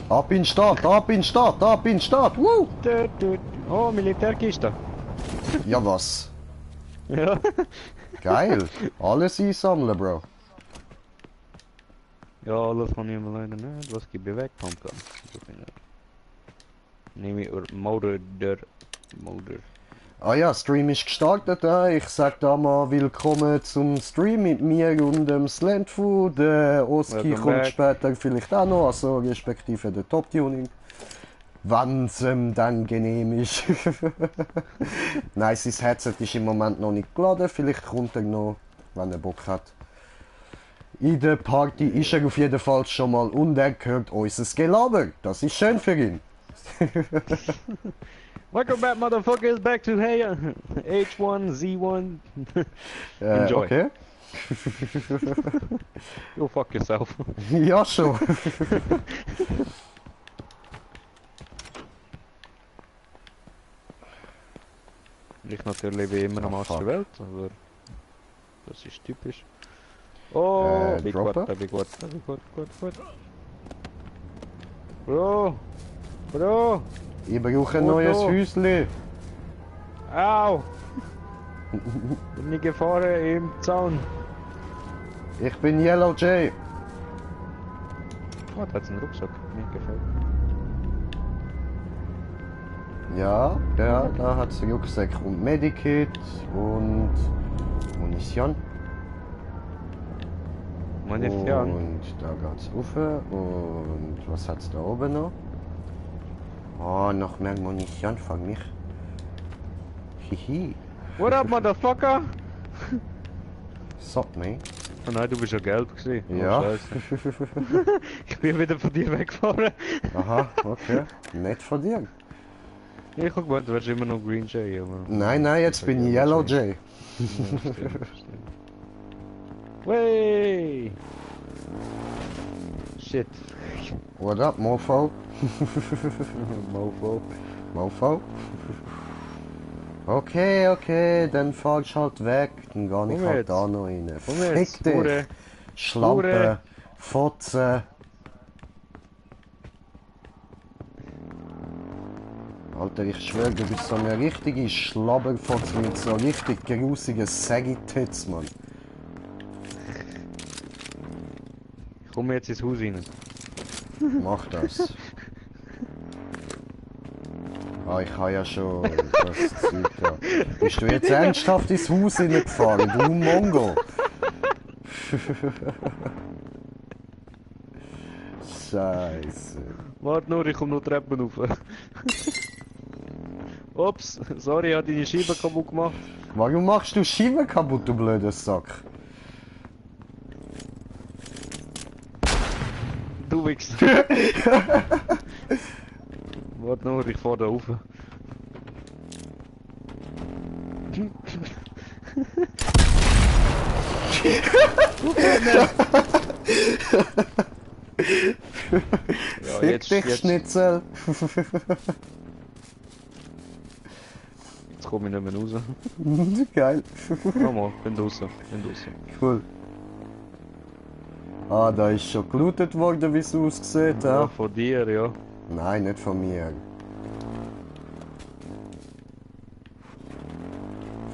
Ab in Stadt, ab in Stadt, ab in Stadt! Woo! Oh, Militärkiste. Ja was? Ja. Geil! Alles einsammeln, Bro. Ja, alles kann ich mir leider nicht. Was gebe ich weg, Pumpgun? Nehme ich Motor. Ah ja, Stream ist gestartet. Ich sag da mal willkommen zum Stream mit mir und dem Slantfu. Der Oski Welcome kommt back. später vielleicht auch noch, also respektive der Top Tuning. Wenn es dann genehm ist. Nein, sein Headset ist im Moment noch nicht geladen. Vielleicht kommt er noch, wenn er Bock hat. In der Party ist er auf jeden Fall schon mal und er hört unser Gelaber. Das ist schön für ihn. Welcome back, motherfuckers, back to H1Z1. Enjoy. Okay. Go fuck yourself. Ja, schon. Ich natürlich wie immer am Arsch fuck. der Welt, aber das ist typisch. Oh, big droppen? what. Bro, Ich brauche ein Wo neues da? Häuschen. au! Bin ich gefahren im Zaun. Ich bin Yellow J. Oh, da hat's einen Rucksack, mir gefällt. Ja, da hat es Rucksack und Medikit und Munition. Munition. Und da geht's rauf. Und was hat's da oben noch? Oh, noch mehr Munition von mich. Hihi. What up, motherfucker? Sup, mate. Oh nein, du bist ja gelb gewesen. Oh, Ja. Scheiße. Ich bin wieder von dir weggefahren. Aha, okay. Nicht von dir. Ich hab gemeint, du wärst immer noch Green Jay, aber... Nein, jetzt bin ich Yellow J. Ja, stimmt. Wey! Shit. What up, Mofo? Mofo. Mofo? Okay, dann fahr ich halt weg. Dann geh ich Komm halt jetzt. da noch rein. Komm jetzt, Fick dich! Hure. Schlampe, Hure. Fotze. Alter, ich schwöre, du bist so eine richtige Schlabberfotze mit so richtig grusigen Saggy-Tits, Mann. Ich komme jetzt ins Haus rein. Mach das. Ah, ich habe ja schon das Zeug da. Bist du jetzt ernsthaft ins Haus hineingefahren, du Mongo? Scheiße. Warte nur, ich komme noch Treppen rauf. Ups, sorry, ich habe deine Scheibe kaputt gemacht. Warum machst du Scheiben kaputt, du blöder Sack? Du Wichs. Warte nur, ich fahr da rauf. Ja, Fick jetzt, dich, jetzt, Schnitzel. jetzt komme ich nicht mehr raus. Geil. Nochmal, bin draußen, Cool. Ah, da ist schon gelootet worden, wie es aussieht. Ja, Ja? von dir, ja. Nein, nicht von mir.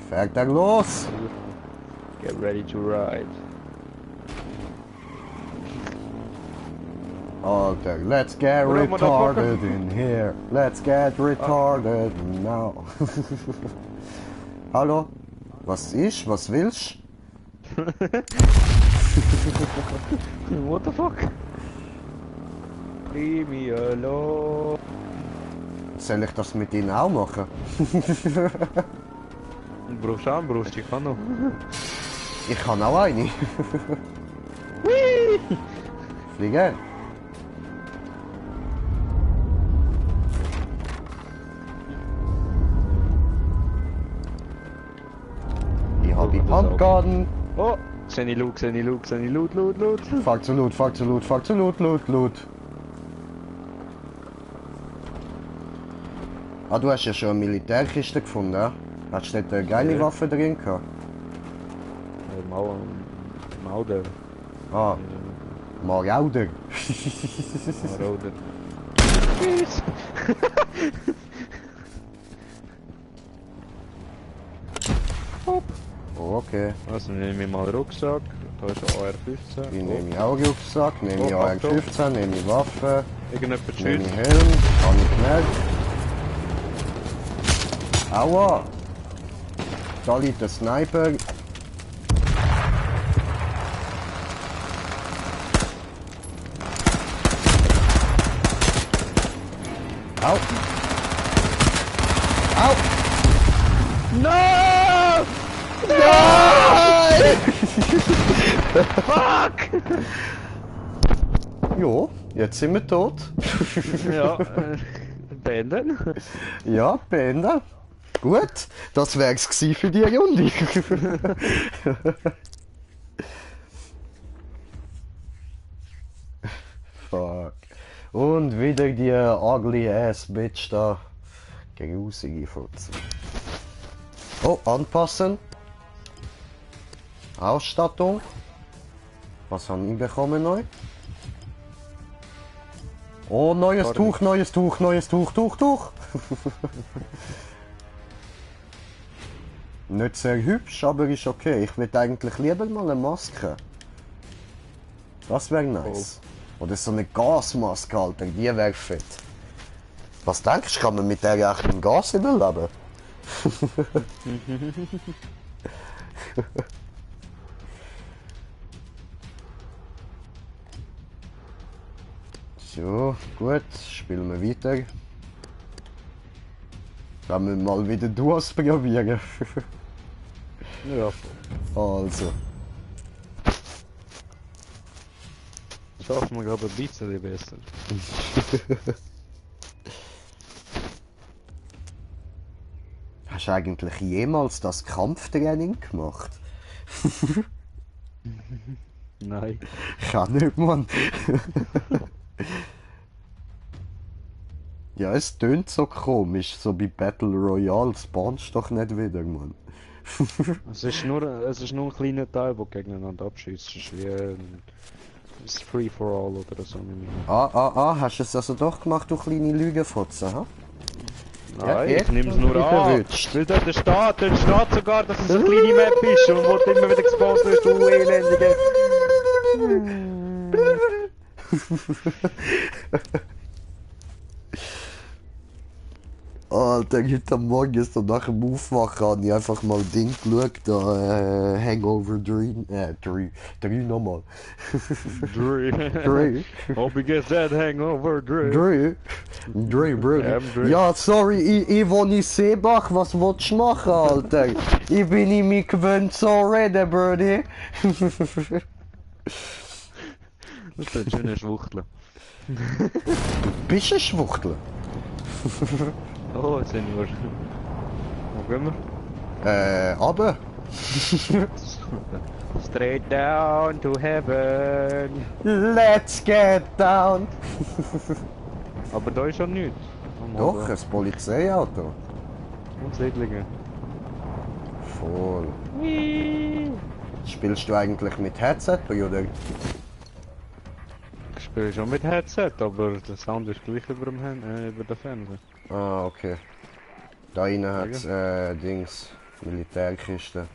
Fährt er los? Get ready to ride. Alter, let's get What up, retarded in here. Let's get retarded now. Hallo? Was ist? Was willst? What the fuck? Leave me alone. Soll ich das mit Ihnen auch machen? Brauchst du Armbrust? Ich kann noch. Ich kann auch eine. Fliegen. Ich habe die Pumpgun. Oh! Sehe ich Loot. Fuck zu Loot. Ah, du hast ja schon eine Militärkiste gefunden, ja? Hast du dort eine geile Ja. Waffe drin gehabt? Mauder. Ah, Marauder. Marauder. Tschüss! Hopp! Okay. Also nehme ich mal Rucksack. Da ist ein AR-15. Ich nehme auch Rucksack, nehme ich Oh, Achtung. AR-15, nehme ich Waffe, Irgendjemand nehme ich schießt. Helm, habe ich gemerkt. Aua! Da liegt der Sniper. Au! Au! No! Nein! Fuck! Jo, jetzt sind wir tot. Ja, beenden. Ja, beenden. Gut, das wär's gsi für die Runde. Fuck. Und wieder die ugly ass bitch da. Grusige Fotze. Oh, anpassen. Ausstattung. Was haben wir bekommen neu? Oh, neues Gar Tuch, neues Tuch, neues Tuch, Tuch. Nicht sehr hübsch, aber ist okay. Ich würde eigentlich lieber mal eine Maske. Das wäre nice. Oder so eine Gasmaske, Alter, die wäre fett. Was denkst du, kann man mit der echt im Gas überleben? So, gut, spielen wir weiter. Dann müssen wir mal wieder du ausprobieren. Ja, Also, schaffen wir glaube ich ein bisschen besser. hast du eigentlich jemals das Kampftraining gemacht? Nein. Kann nicht, Mann. Ja, es tönt so komisch, so bei Battle Royale, spawnst doch nicht wieder, Mann. Es ist nur ein kleiner Teil, der gegeneinander abschießt. Es ist wie ein Free for All oder so. Hast du es also doch gemacht, du kleine Lügenfotze, ha? Nein, Ja, ich nehme es nur ich an. verwünscht. Weil dort steht sogar, dass es eine kleine Map ist und wo du immer wieder gespawnt wirst, du elendige. Alter, heute Morgen ist dann nach dem Aufwachen habe ich einfach mal Ding geschaut, da Hangover 3, 3 nochmal. Drew. 3, Hope he gets that hangover, Drew. 3, Bruder. Drew. Ja, sorry, ich wohne in Seebach, was willst du machen, Alter? Ich bin nicht mehr gewöhnt so reden, Brody. Das ist ein schöner Schwuchtel. Bist du ein Schwuchtel? Oh, jetzt sind wir. Wo gehen wir? Aber. Straight down to heaven. Let's get down. Aber da ist schon nichts. Doch, ein Polizeiauto. Und Siedlungen. Voll. Whee! Spielst du eigentlich mit Headset oder? Ich spiele schon mit Headset, aber der Sound ist gleich über den Fernseher. Ah, okay. Da innen hat's Dings, Militärkiste.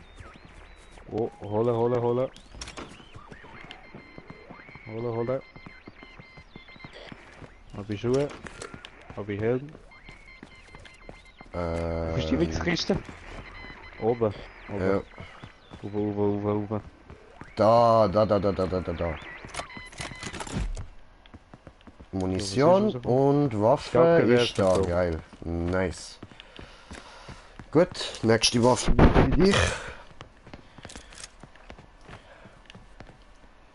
Oh, holen. Holen. Hab ich Schuhe? Hab ich Helm? Wo ist die Wichskiste? Oben. Ja. Oben. Da. Munition So, was ist und Waffe Scoutgewehr ist da, so. geil. Nice. Gut, nächste Waffe für dich.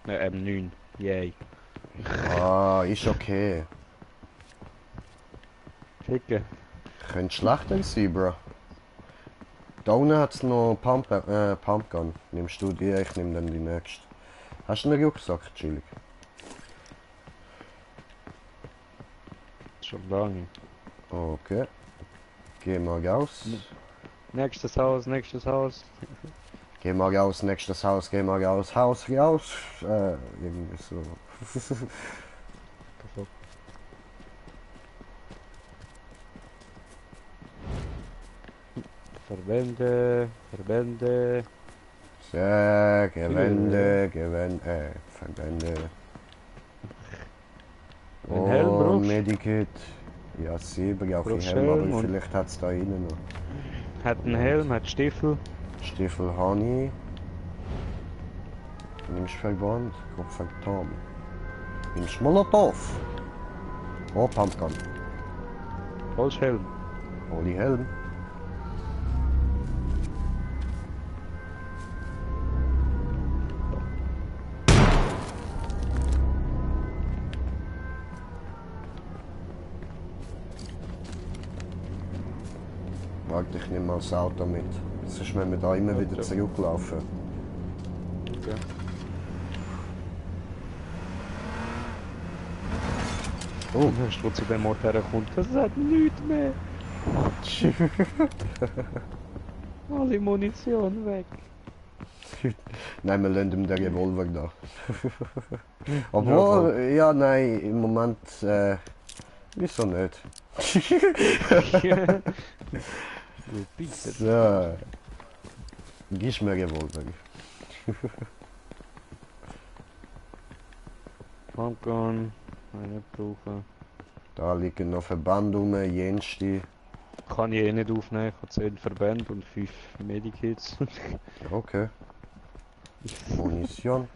Ne, M9. Yay. Ah, ist okay. Schicke. Könnte schlechter sein, Bro. Da unten hat's noch Pumpgun. Nimmst du die, ich nehm dann die nächste. Hast du einen Rucksack, chillig? Schon lange. Okay. Geh mal raus. Nächstes Haus. Geh mal raus, nächstes Haus, geh mal raus, Haus raus. Irgendwie so. Verbände, Verbände. So, Gewände, Gewände, Verbände. Ein Helm Oh, brauchst du? Medikit. Ja, sie brauche ich Brauchst Helm, Helm aber und- vielleicht hat es da innen noch. Hat einen Helm, hat Stiefel. Stiefel habe ich. Nimmst Verband, Kopfvertom. Nimmst Molotow. Oh, Pumpgun. Holst Helm. Hol die Helm. Warte, ich nehme mal das Auto mit. Sonst müssen wir da immer wieder Okay. zurücklaufen. Okay. Oh, Und hast du zu dem Ort herkommt, das hat nichts mehr. Alle Munition weg. nein, wir lassen ihm den Revolver da. Obwohl, ja, nein, im Moment, wieso nicht? Du bitte. So. Gib mir Revolver. Pumpgun, eine brauchen. Da liegen noch Verbände rum, jenste. Kann ich eh nicht aufnehmen, ich habe 10 Verbände und 5 Medikits. Okay. Munition.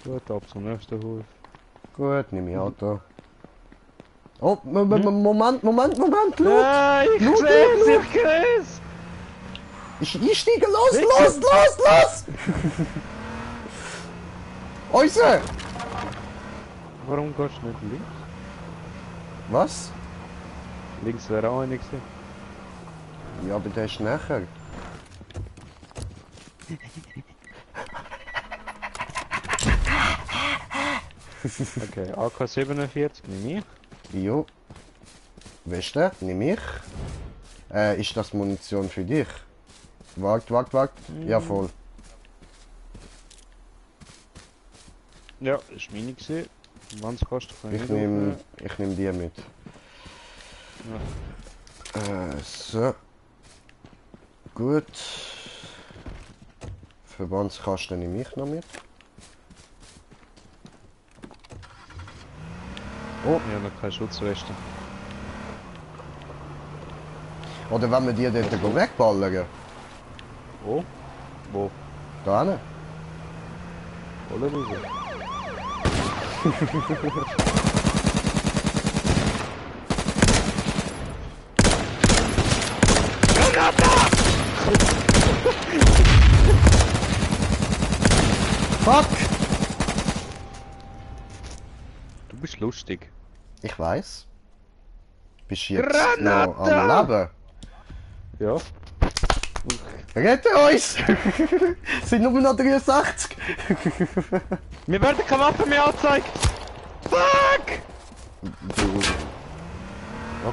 Gut, ab zum nächsten Hof. Gut, nehme ich Auto. Oh, Moment, Loot! Nein, ich Loot, seh's, Loot, ich seh's! Ich steige, los! Äußer! Warum gehst du nicht links? Was? Links wäre auch eine gewesen. Ja, aber der ist nachher. Okay, AK-47 nehme ich. Jo. Weißt du, nimm ich. Ist das Munition für dich? Wart. Ja, voll. Ja, ist meine gewesen. Wann kostet Ich nehm die mit. So. Gut. Verbandskasten nehme ich noch mit. Oh, Ja, noch keine Schutzweste. oder wenn wir die dort wegballern. Oh? Wo? Da hinten. Oder raus? Fuck! Du bist lustig. Ich weiß. Bist du jetzt Granate! noch am Leben? Ja. Rette uns! Sind nur noch 63! Mir werden keine Waffen mehr angezeigt! Fuck!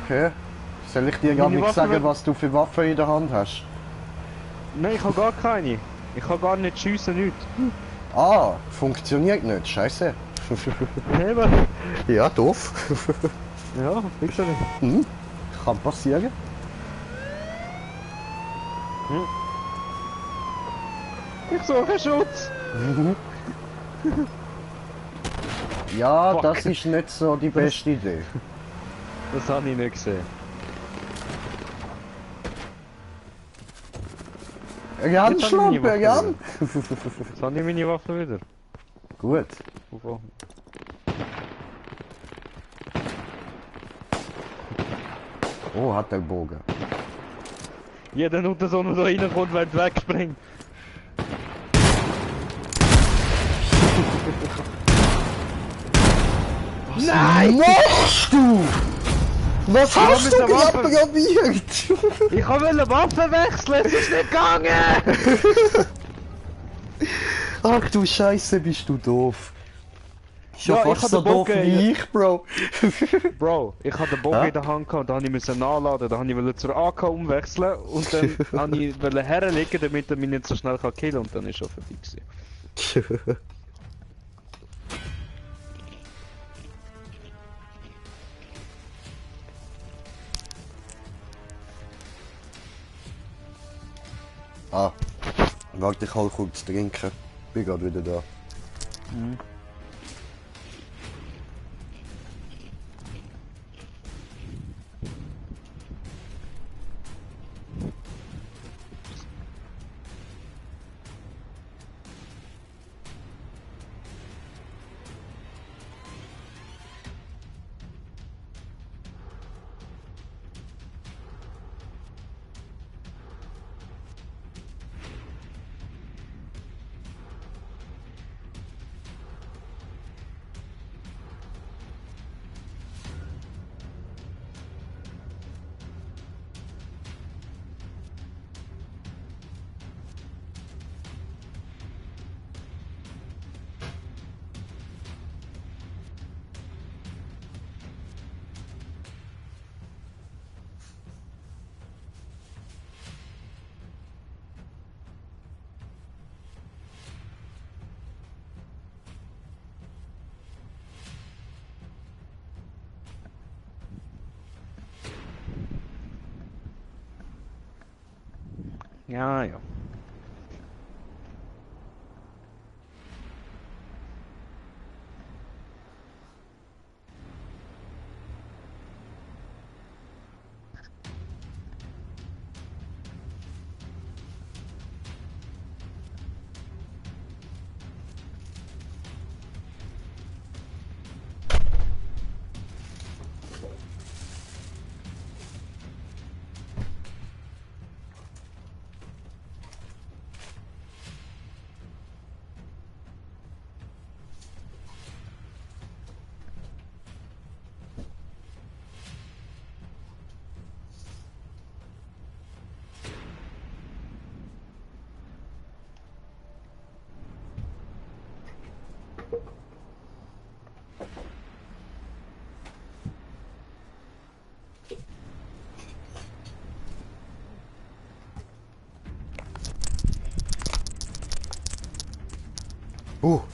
Okay. Soll ich dir gar Meine nicht Waffe sagen, wird- was du für Waffen in der Hand hast? Nein, ich habe gar keine. Ich kann gar nicht schiessen, nichts. Ah, funktioniert nicht. Scheiße. Eben. Ja, doof. Ja, bitte nicht. Kann passieren. Ich suche Schutz. Ja, Fuck. das ist nicht so die beste Idee. Das habe ich nicht gesehen. Ran, Jetzt habe ich Schlampe, meine ran! Jetzt habe ich meine Waffe wieder. Gut. Wovon? Oh, hat der Bogen. Jeder Nuttersohn, der da reinkommt, wird wegspringen. Nein! Was machst du? Was hast mit du der gerade Waffe. probiert? Ich wollte Waffe wechseln, es ist nicht gegangen! Ach du Scheiße, bist du doof. Schon Ja, ich fast hab so den Bock, doof wie ich, Bro. Bro, ich hatte den Bogen in der Hand gehabt, dann musste ich nachladen, dann wollte ich zur AK umwechseln und dann wollte ich herlegen, damit er mich nicht so schnell killen kann und dann ist er vorbei gewesen. Ah, warte, ich hol kurz trinken. Bin gerade wieder da. Mhm. Ja, ja.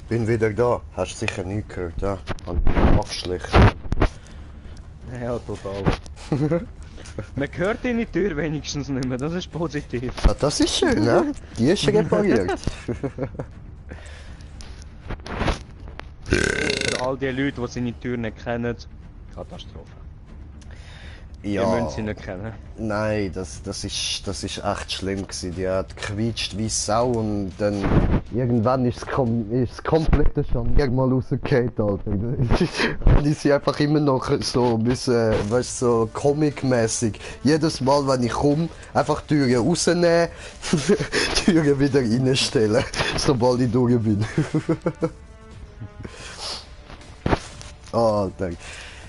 Bin wieder da. Hast sicher nicht gehört, ja? Hab mich abgeschlichen. Ja, total. Man hört deine Tür wenigstens nicht mehr, das ist positiv. Ah, das ist schön, ne? Die ist repariert. Für all die Leute, die seine Tür nicht kennen, Katastrophe. Ihr müsst sie nicht kennen. Nein, das ist echt schlimm gewesen. Die hat quietscht wie Sau und dann irgendwann ist das komplette Scharnier mal rausgefallen, Alter. Und ich sie einfach immer noch so müssen, weißt du, so comic-mäßig. Jedes Mal, wenn ich komme, einfach Türen rausnehmen, Türen wieder reinstellen, sobald ich durch bin. Alter.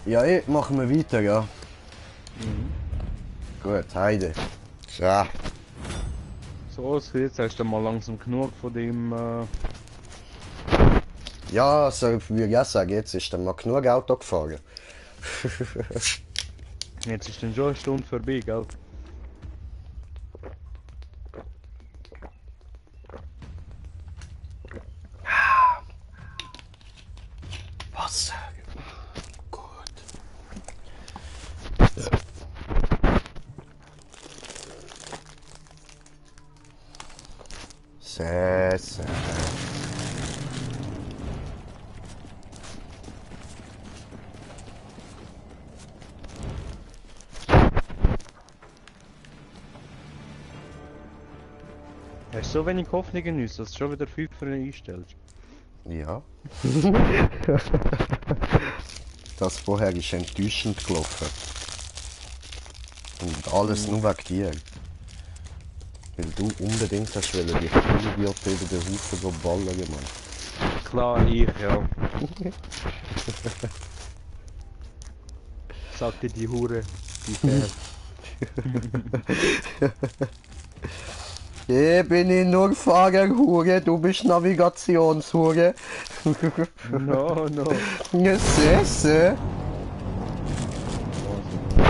Ja, machen wir weiter, ja. Gut, Heide. Ja. So, jetzt hast du mal langsam genug von dem. Ja, so würde ich auch sagen, jetzt ist dann mal genug Auto gefahren. Jetzt ist dann schon eine Stunde vorbei, gell? Wasser. Gut. Sehr, sehr. Hast so wenig Hoffnung in uns, dass du schon wieder 5 für ihn einstellst? Ja. Das vorher ist enttäuschend gelaufen. Und alles nur wegen dir. Weil du unbedingt hast wollen, die Vollidioten über den Haufen so ballern, Mann. Klar, ich, ja. Sagte die Hure, die Kerl. Ich bin nur Fahrerhure, du bist Navigationshure. No, no. Sesse.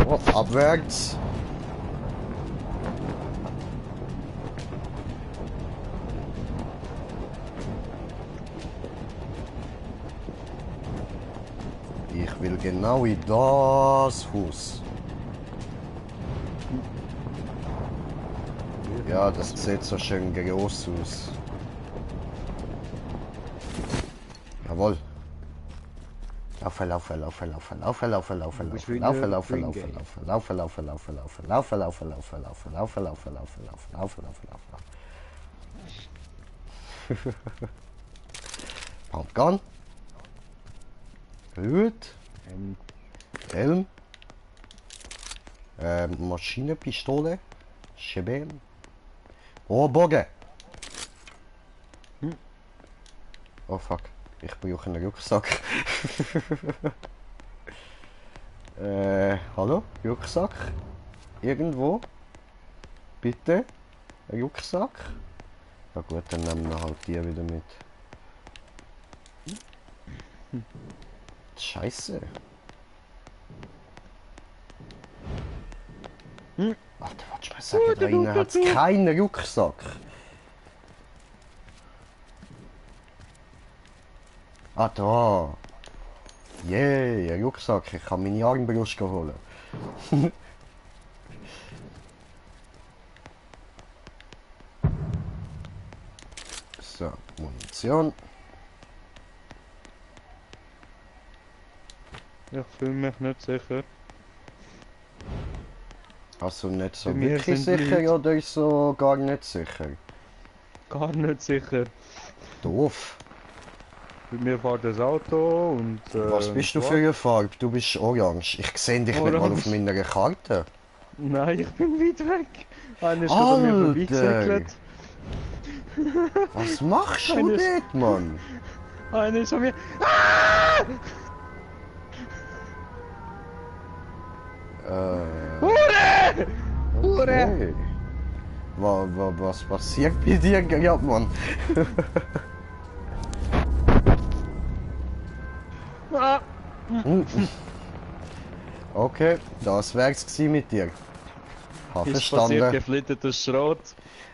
Oh, abwärts. Ich will genau in das Haus. Ja, das sieht so schön groß aus. Jawohl. Laufe, laufe, laufe, laufe, laufe, laufe, laufe, bist laufe, wie laufe, eine laufe, laufe, Ringgate. laufe, laufe, laufe, laufe, laufe, laufe, laufe, laufe, laufe, laufe, laufe, laufe, laufe, laufe, laufe, laufe. Pumpgun. Gut. Helm. Maschinenpistole. Scheben. Oh, Bogen. Oh fuck. Ich brauche einen Rucksack. Hallo? Rucksack? Irgendwo? Bitte? Ein Rucksack? Ja gut, dann nehmen wir halt die wieder mit. Scheiße. Alter, was ich mal sagen, da drinnen hat es keinen Rucksack. Ah, da. Yeah, ein Rucksack. Ich kann meine Armbrust holen. So, Munition. Ich fühle mich nicht sicher. Also nicht so Bei mir wirklich sind sicher Leute. oder so gar nicht sicher? Gar nicht sicher. Doof. Bei mir fährt das Auto und. Was bist du für eine Farbe? Du bist orange. Ich sehe dich nicht mal auf Orange. meiner Karte. Nein, ich bin weit weg. Einer ist gerade an mir Alter! vorbeigesäckelt. Was machst du Eines- dort, Mann? Einer ist an mir. Hure! Hure! Okay. Was passiert bei dir gerade, Mann? Ah! Okay, das wär's gewesen mit dir. Hab Ist passiert verstanden. geflittertes Schrot.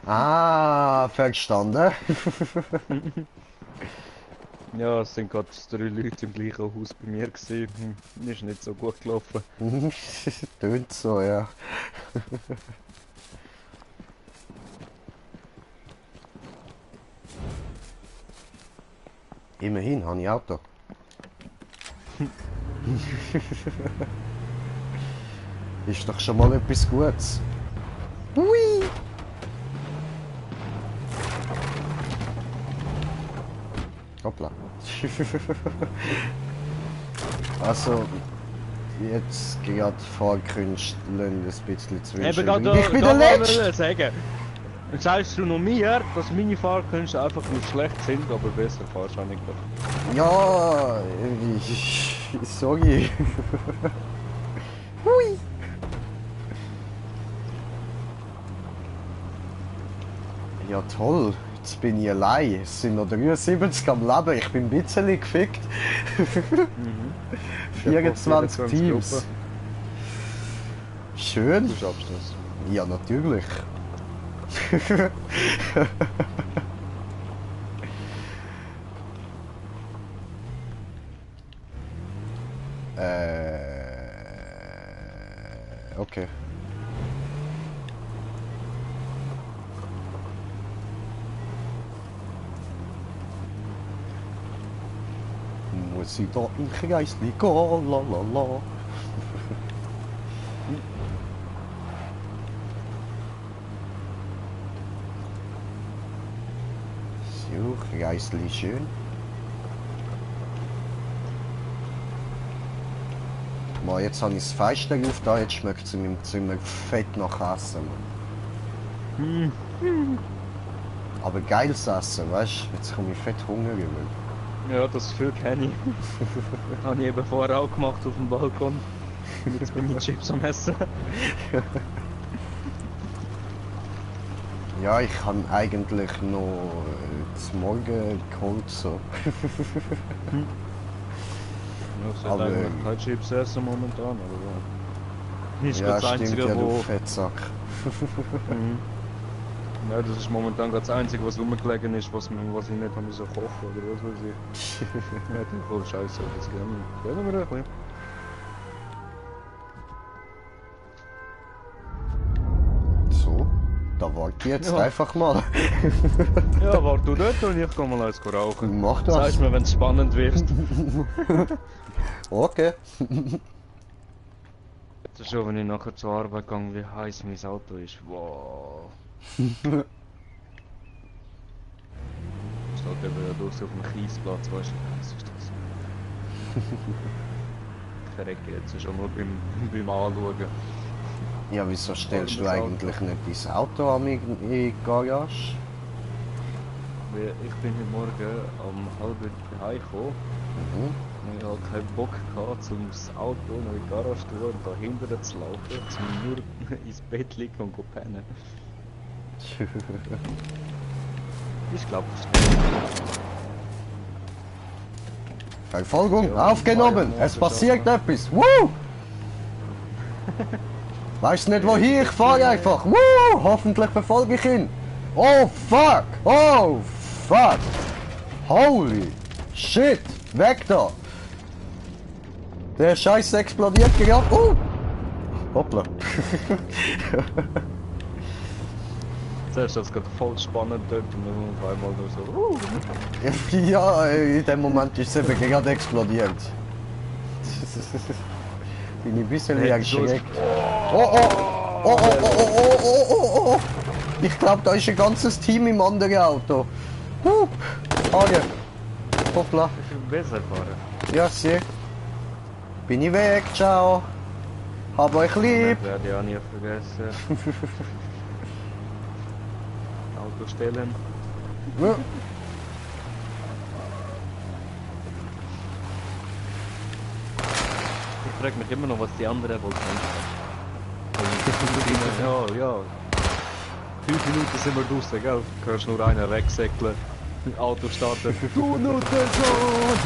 Ah, verstanden. Ja, es sind gerade 3 Leute im gleichen Haus bei mir gewesen. Ist nicht so gut gelaufen. Tönt so, ja. Immerhin habe ich Auto. Ist doch schon mal etwas Gutes. Hui! Hoppla. Also, jetzt gerade Fahrkünste lassen ein bisschen zu wünschen. Eben gerade übrig. Ich bin der Letzte! sagen. Jetzt sagst du noch mir, dass meine Fahrkünste einfach nicht schlecht sind, aber besser fahrst du auch nicht. Ja, sorry. Hui! Ja toll, jetzt bin ich allein. Es sind noch 73 am Leben, ich bin ein bisschen gefickt. 24 Teams. Gruppen. Schön. Du schaffst das. Ja, natürlich. Okay. Muss ich da im Kreis gehen? Lalala. So, Kreisli schön. Mal, jetzt habe ich das Fenster auf, da jetzt schmeckt es in meinem Zimmer fett nach Essen. Mann. Aber geiles Essen, weißt du? Jetzt komme ich fett Hunger über. Ja, das Gefühl kenne ich. Habe ich eben vorher auch gemacht auf dem Balkon. Jetzt bin ich Chips am Essen. Ja, ich habe eigentlich noch zum Morgen geholt so. Ja, ich sollte Aber- eigentlich keine Chips essen momentan, aber ja. Ist Ja, gerade das stimmt, Einzige, ja, du wo... Fettsack. Mhm. Ja, das ist momentan gerade das Einzige, was rumgelegen ist, was ich nicht haben müssen kochen oder was weiß ich. Ja, die voll scheiße, das gönnen wir ein bisschen. So, da warte ich jetzt Ja. einfach mal. Ja, warte du dort und ich kann mal eins rauchen. Mach das. Sagst mir, wenn es spannend wird. Okay. Das ist schon, wenn ich nachher zur Arbeit gehe, wie heiß mein Auto ist. Wow. Steht eben ja draußen auf dem Kiesplatz, weißt du, wie heiß ist das? Ich verrecke jetzt schon nur beim Anschauen. Ja, wieso stellst du das Auto. eigentlich nicht dein Auto an in die Garage? Weil ich bin heute Morgen um 11:30 heimgekommen Mhm. und ich hatte keinen Bock gehabt, um das Auto noch in die Garage zu tun und da hinterher zu laufen, um nur ins Bett liegen und zu pennen. Ich glaube, das ist Verfolgung Ja, aufgenommen. ja, Es passiert etwas. Woo! Weißt nicht wohin, ich fahre einfach. Woo! Hoffentlich verfolge ich ihn. Oh fuck! Oh fuck! Holy shit! Weg da! Der Scheiß explodiert gerade. Hoppla. Zuerst das gerade voll spannend dort und dann auf einmal nur so. Ja, in dem Moment ist es eben gerade explodiert. Bin ich ein bisschen erschreckt. Oh oh! Oh oh oh oh oh oh oh oh! Ich glaube, da ist ein ganzes Team im anderen Auto. Arge! Hoppla. Ich bin besser fahren. Ja, sieh. Bin ich weg, ciao. Hab euch lieb. Das werde ich auch nie vergessen. Auto stellen. Ja. Ich frage mich immer noch, was die anderen wohl denken. Ja, ja. 5 Minuten sind wir draußen, gell? Du hörst nur einen wegsäckeln. Auto starten. Du Nuttensohn!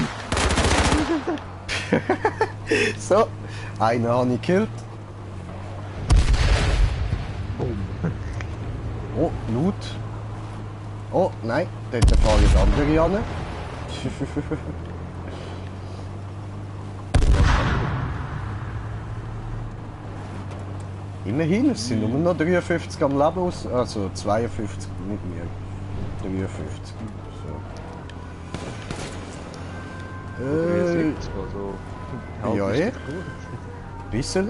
So, einen habe ich gekillt. Oh, Loot. Oh, nein, dort fahre ich andere an. Immerhin, es sind nur noch 53 am Leben aus, also 52 mit mir. 53. So. 73, also. ja, ist eh. doch gut. Bisschen.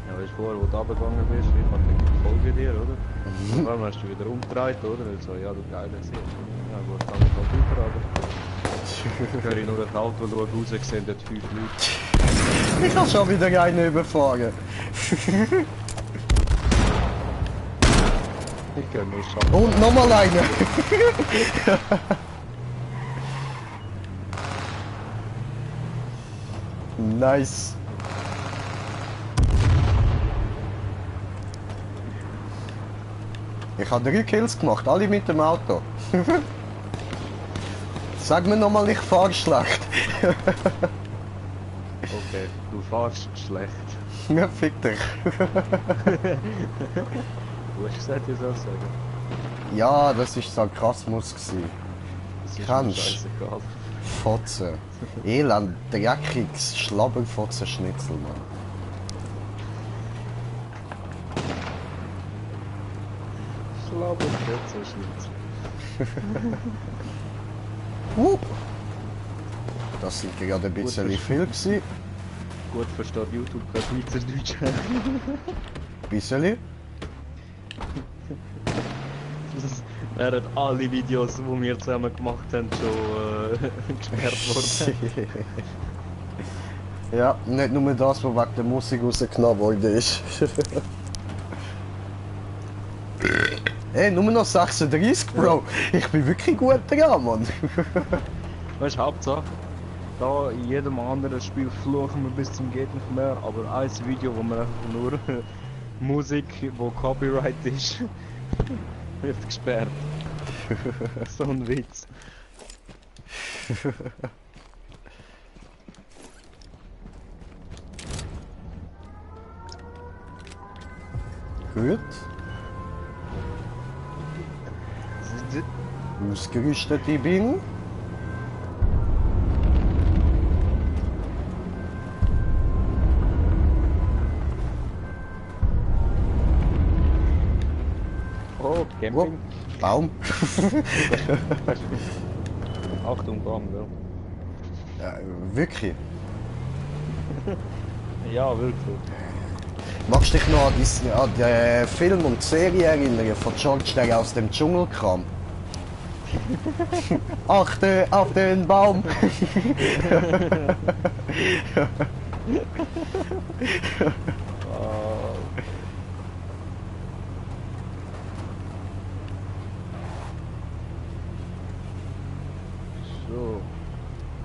Ja, weißt du, vorher, wo du runtergegangen bist, ich hab gedacht, ich folge dir, oder? Und dann hast du wieder umgedreht, oder? Und so, ja, du geiler Sieg. Ja gut, dann halt weiter, aber... Ich höre nur ein Auto schauen, raus, sehen dort 5 Leute. Ich habe schon wieder einen überfahren. Ich kann nur schaffen. Und nochmal einen. Nice. Ich habe 3 Kills gemacht, alle mit dem Auto. Sag mir nochmal, ich fahre schlecht. Okay, du fahrst schlecht. Ja, fick dich. Du hast gesagt, ich soll sagen. Ja, das war Sarkasmus gewesen. Das ist Kannst. mir scheißegal. Fotze. Elend, dreckiges Schlabberfotzenschnitzel, Mann. Schlauber, Schnitzel. Das sind gerade ein bisschen Gut, viel gewesen. Gut versteht YouTube kein Schweizerdeutsch. Bisschen. Das wären alle Videos, die wir zusammen gemacht haben, schon gesperrt worden. Ja, nicht nur das, was wegen der Musik rausgenommen worden ist. Hey, nur noch 36, Bro. Ich bin wirklich gut dran, Mann. Weißt du, Hauptsache, Da in jedem anderen Spiel fluchen wir bis zum geht nicht mehr, aber ein Video, wo man einfach nur Musik, wo Copyright ist, wird gesperrt. So ein Witz. Gut. Ausgerüstet ich bin. Oh, Camping. Baum. Achtung, Baum, ja. Ja, wirklich. Ja, wirklich. Magst du dich noch an den Film und die Serie erinnern von George, der aus dem Dschungel kam? Achte auf den Baum! So.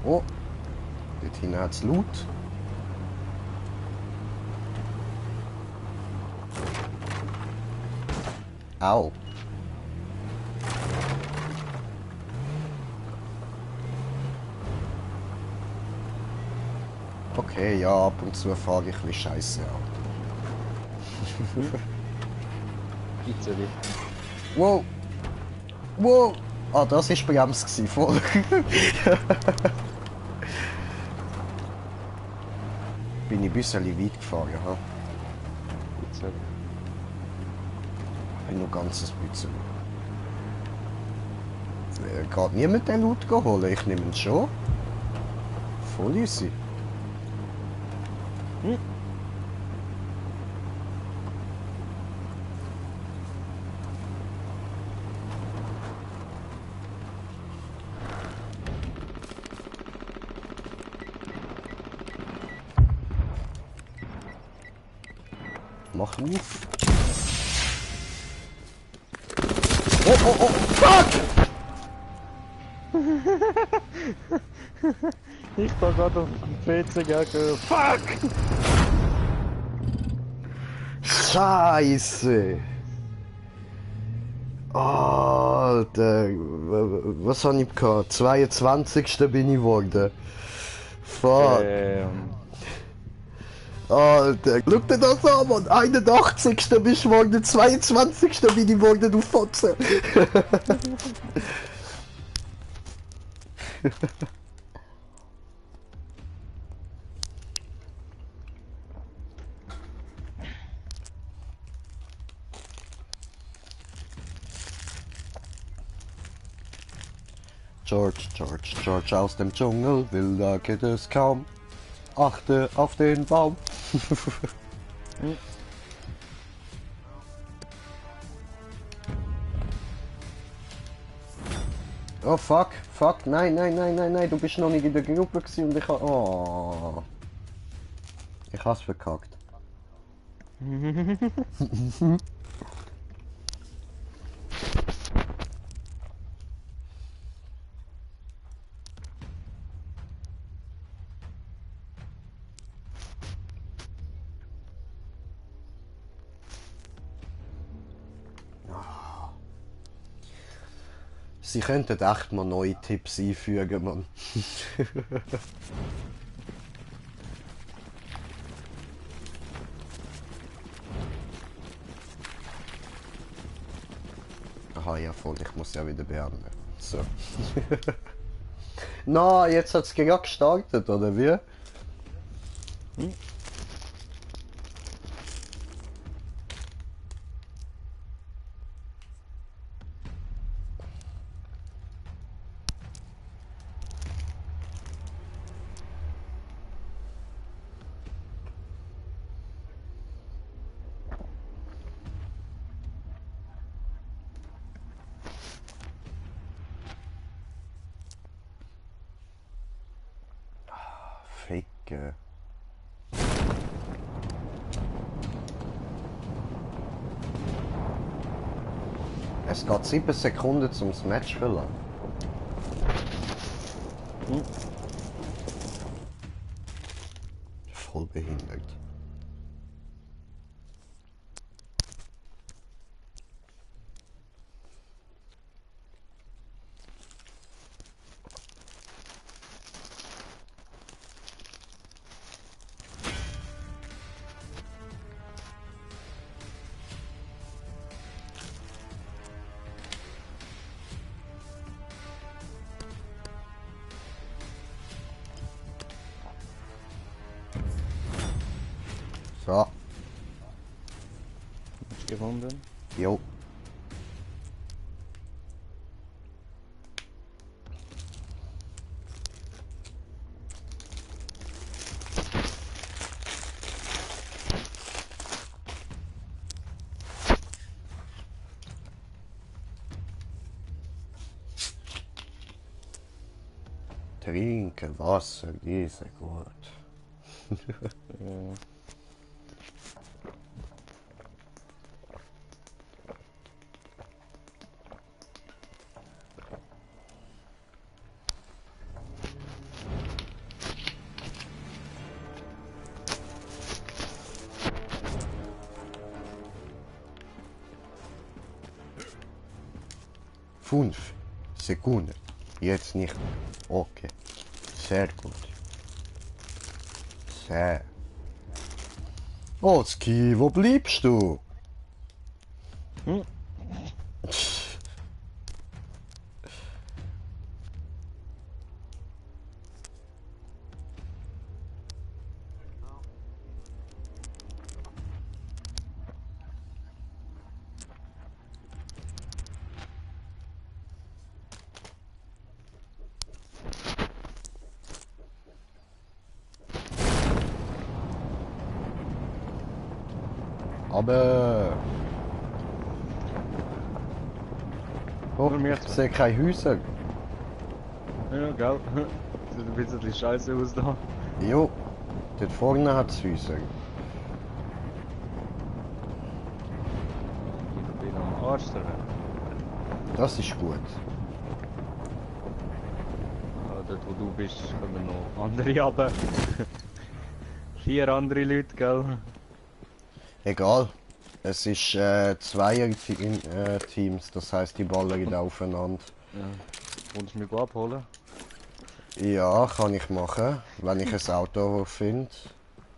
Oh, dort hinten hat es Loot. Au. Okay, ja, ab und zu fahre ich ein bisschen Scheiße an. Pizzeli. Wow! Wow! Ah, das war bremst gewesen, voll. Bin ich ein bisschen weit gefahren, ha? Pizzeli. Bin nur ganz ein bisschen. Geht niemand den Loot holen? Ich nehme ihn schon. Voll easy. Mach auf. Oh, oh, oh, fuck! Ich da gerade auf dem PC gegen. Fuck! Scheiße! Alter, was habe ich gehabt? 22. bin ich geworden. Fuck! Alter, schau dir das an, Mann! 81. bist du geworden, 22. bin ich geworden, du Fotze! George aus dem Dschungel, wilder geht es kaum. Achte auf den Baum. Oh fuck, nein, du bist noch nicht in der Gruppe gewesen und ich hab... Oh. Ich hab's verkackt. Sie könnten echt mal neue Tipps einfügen, Mann. Aha, ja voll, ich muss ja wieder beenden. So. Na, jetzt hat es gerade gestartet, oder wie? Ficke. Es geht 7 Sekunden zum Match füllen. behindert. So, Hast du gefunden? jo. Trinke Wasser, diese gut. Ja. Fünf Sekunden. Jetzt nicht. Okay. Sehr gut. Sehr. Oski, wo bleibst du? Hm. Aber. Oh, Nur mir ich sehe keine Häuser. Ja, gell? Sieht ein bisschen scheiße aus da. Jo, dort vorne hat es Häuser. Ich bin am Arsch der Welt. Das ist gut. Ah, dort wo du bist, kommen noch andere runter. 4 andere Leute, gell? Egal. Es ist Zweier-Teams, das heisst, die ballern aufeinander. Ja. Wolltest du mich abholen? Ja, kann ich machen, wenn ich ein Auto finde.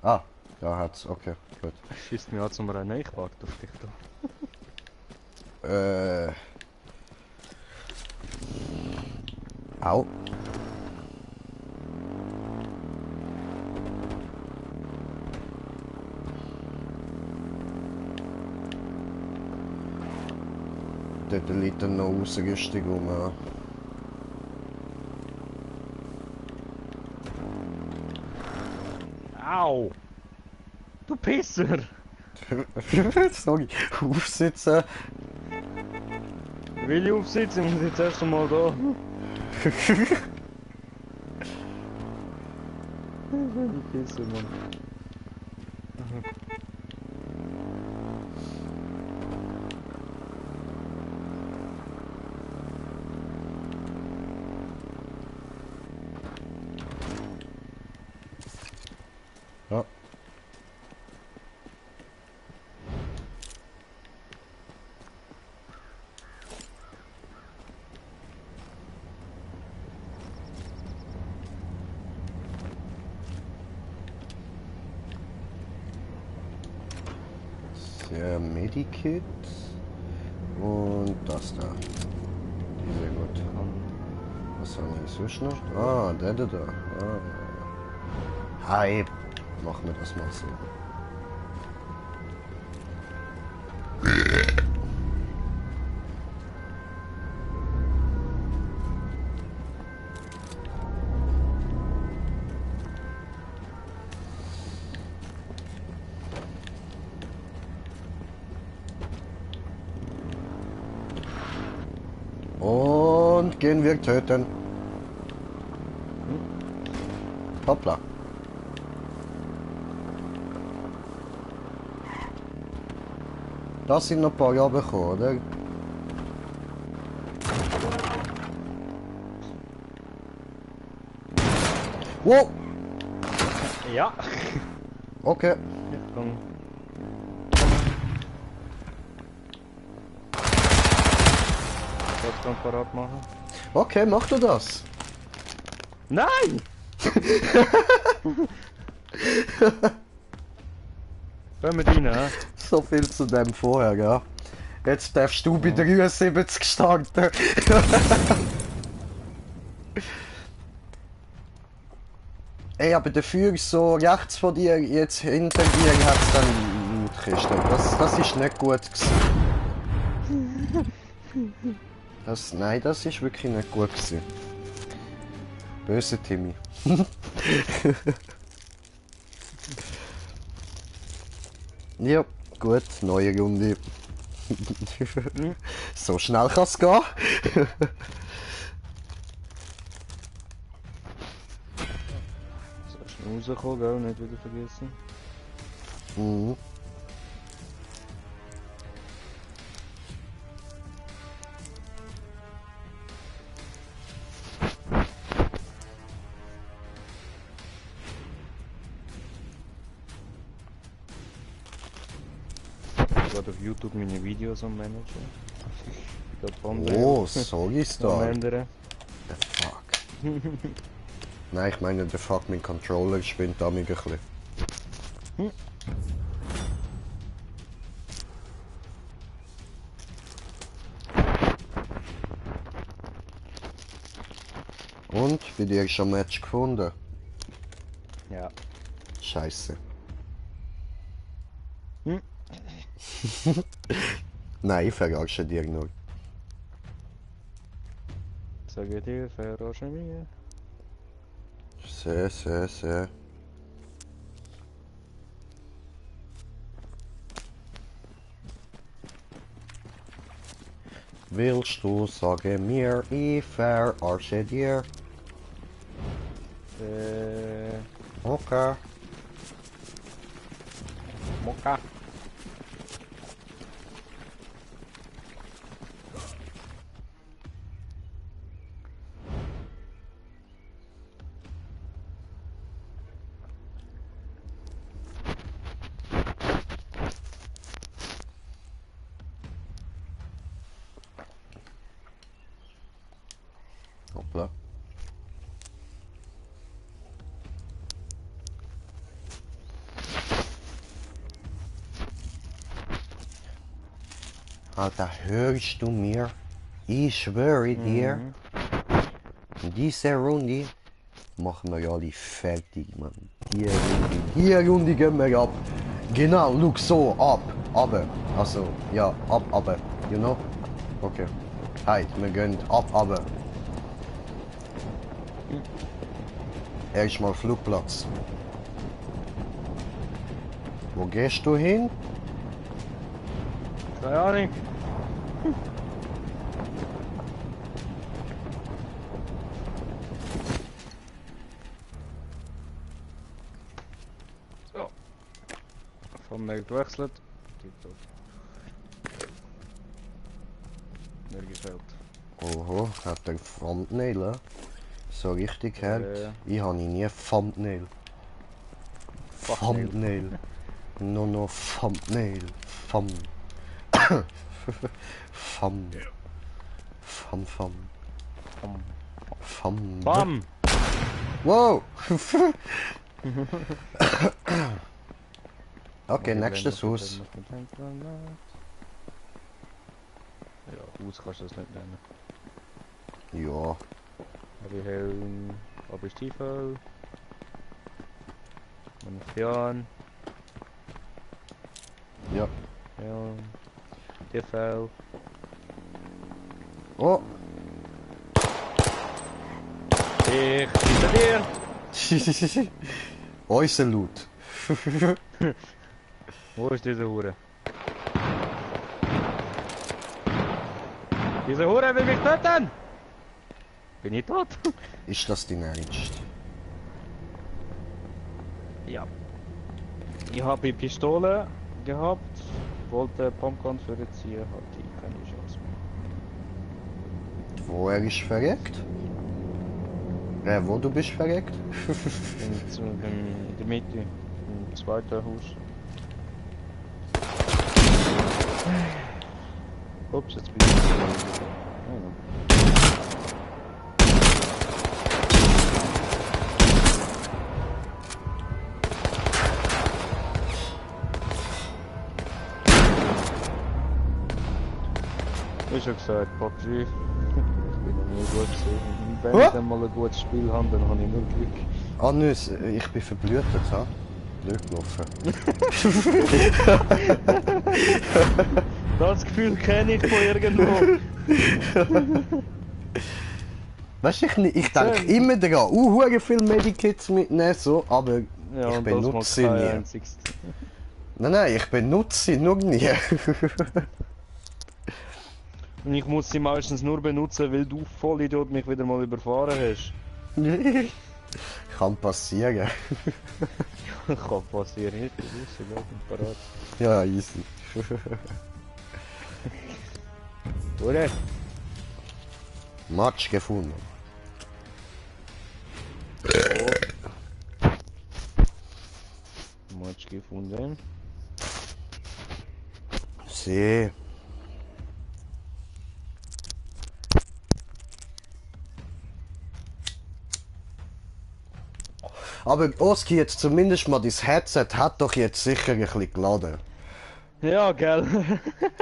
Ah, da hat's. Okay, gut. Schießt mich an zum Rennen, ich warte auf dich da. Au. Dort liegt dann noch Ausrüstung rum. Au! Du Pisser! Sorry, aufsitzen. Will ich aufsitzen, muss ich jetzt erst einmal da. Pisser, Mann. Ja. Sehr Medikit und das da. Sehr gut. Was habe ich sonst noch? Ah, der da. Ah. Hi. Machen wir das mal so. Und gehen wir töten. Hoppla. Das sind noch ein paar Jahre gekommen, oder? Wow! Ja! Okay. Ich kann... Jetzt kann parat machen. Okay, mach du das. Nein! Können wir rein, hä? So viel zu dem vorher, ja. Jetzt darfst du bei 73 starten. Ey, aber dafür ist so rechts von dir, jetzt hinter dir hat es dann Mautkiste. Das ist nicht gut gewesen. Nein, das ist wirklich nicht gut gewesen. Böse Timmy. Ja, gut, neue Runde. So schnell kann es gehen. So schnell rauskommen, gell? Nicht wieder vergessen. Mhm. Ich gerade auf YouTube meine Videos am Managen. Ich bin gerade Oh, sorry, am Star. ändern. The fuck. Nein, ich meine, der fuck, mein Controller spinnt da ein bisschen. Und, bei dir schon ein Match gefunden? Ja. Scheiße. Hm. Nein, ich verarsche dir nur. Sage dir, verarschen mich. Sehr. Willst du sagen mir, ich verarsche dir? Okay. Mokka. Hoppla. Alter, hörst du mir? Ich schwöre dir, diese Runde machen wir alle fertig, Mann. Die Runde gehen wir ab. Genau, look so, ab, aber. Also, ja, ab, aber. You know? Okay. Halt, wir gehen ab, aber. Erstmal Flugplatz. Wo gehst du hin? Keine Ahnung. So. Von mir gewechselt. Tipptopp. Mir gefällt. Oho, hat der Thumbnail, eh? So richtig hält. Ich habe nie Thumbnail. Thumbnail. No, Thumbnail. Thumb. Thumb. Thumb. Bam! Wow! Okay, nächstes Haus. Ja, Haus kannst du das nicht nennen. Ja. Habe ich Helm, habe ich Stiefel, Munition, Ja. Helm, Stiefel. Oh! Ich hinter dir! Unser Loot. Wo ist diese Hure? Diese Hure will mich töten! Bin ich tot? Ist das dein Ernst? Ja. Ich habe Pistole gehabt, wollte Pumpgun für die ziehen, hatte ich keine Chance mehr. Wo er ist verreckt? Wo du bist verreckt? In der Mitte, Im zweiten Haus. Ups, jetzt bin ich. Wie schon gesagt, PUBG. Ich bin noch nie gut gewesen. Wenn ich dann mal ein gutes Spiel habe, dann habe ich nur Glück. Ah, nö, ich bin verblüht jetzt, ha? Blöd gelaufen. Das Gefühl kenne ich von irgendwo. Weißt du, ich denke immer daran, hure viel Medikits mitnehmen, so, aber Ja, ich und benutze das sie mal nie. kein einziges. Nein, ich benutze sie noch nie. Und ich muss sie meistens nur benutzen, weil du Vollidiot mich wieder mal überfahren hast. Kann passieren. Kann passieren, nicht gewusst, ja, bin parat. Ja, easy. Oder? Matsch gefunden. Match gefunden. See. Aber Oski, jetzt zumindest mal dein Headset hat doch jetzt sicher ein bisschen geladen. Ja, gell.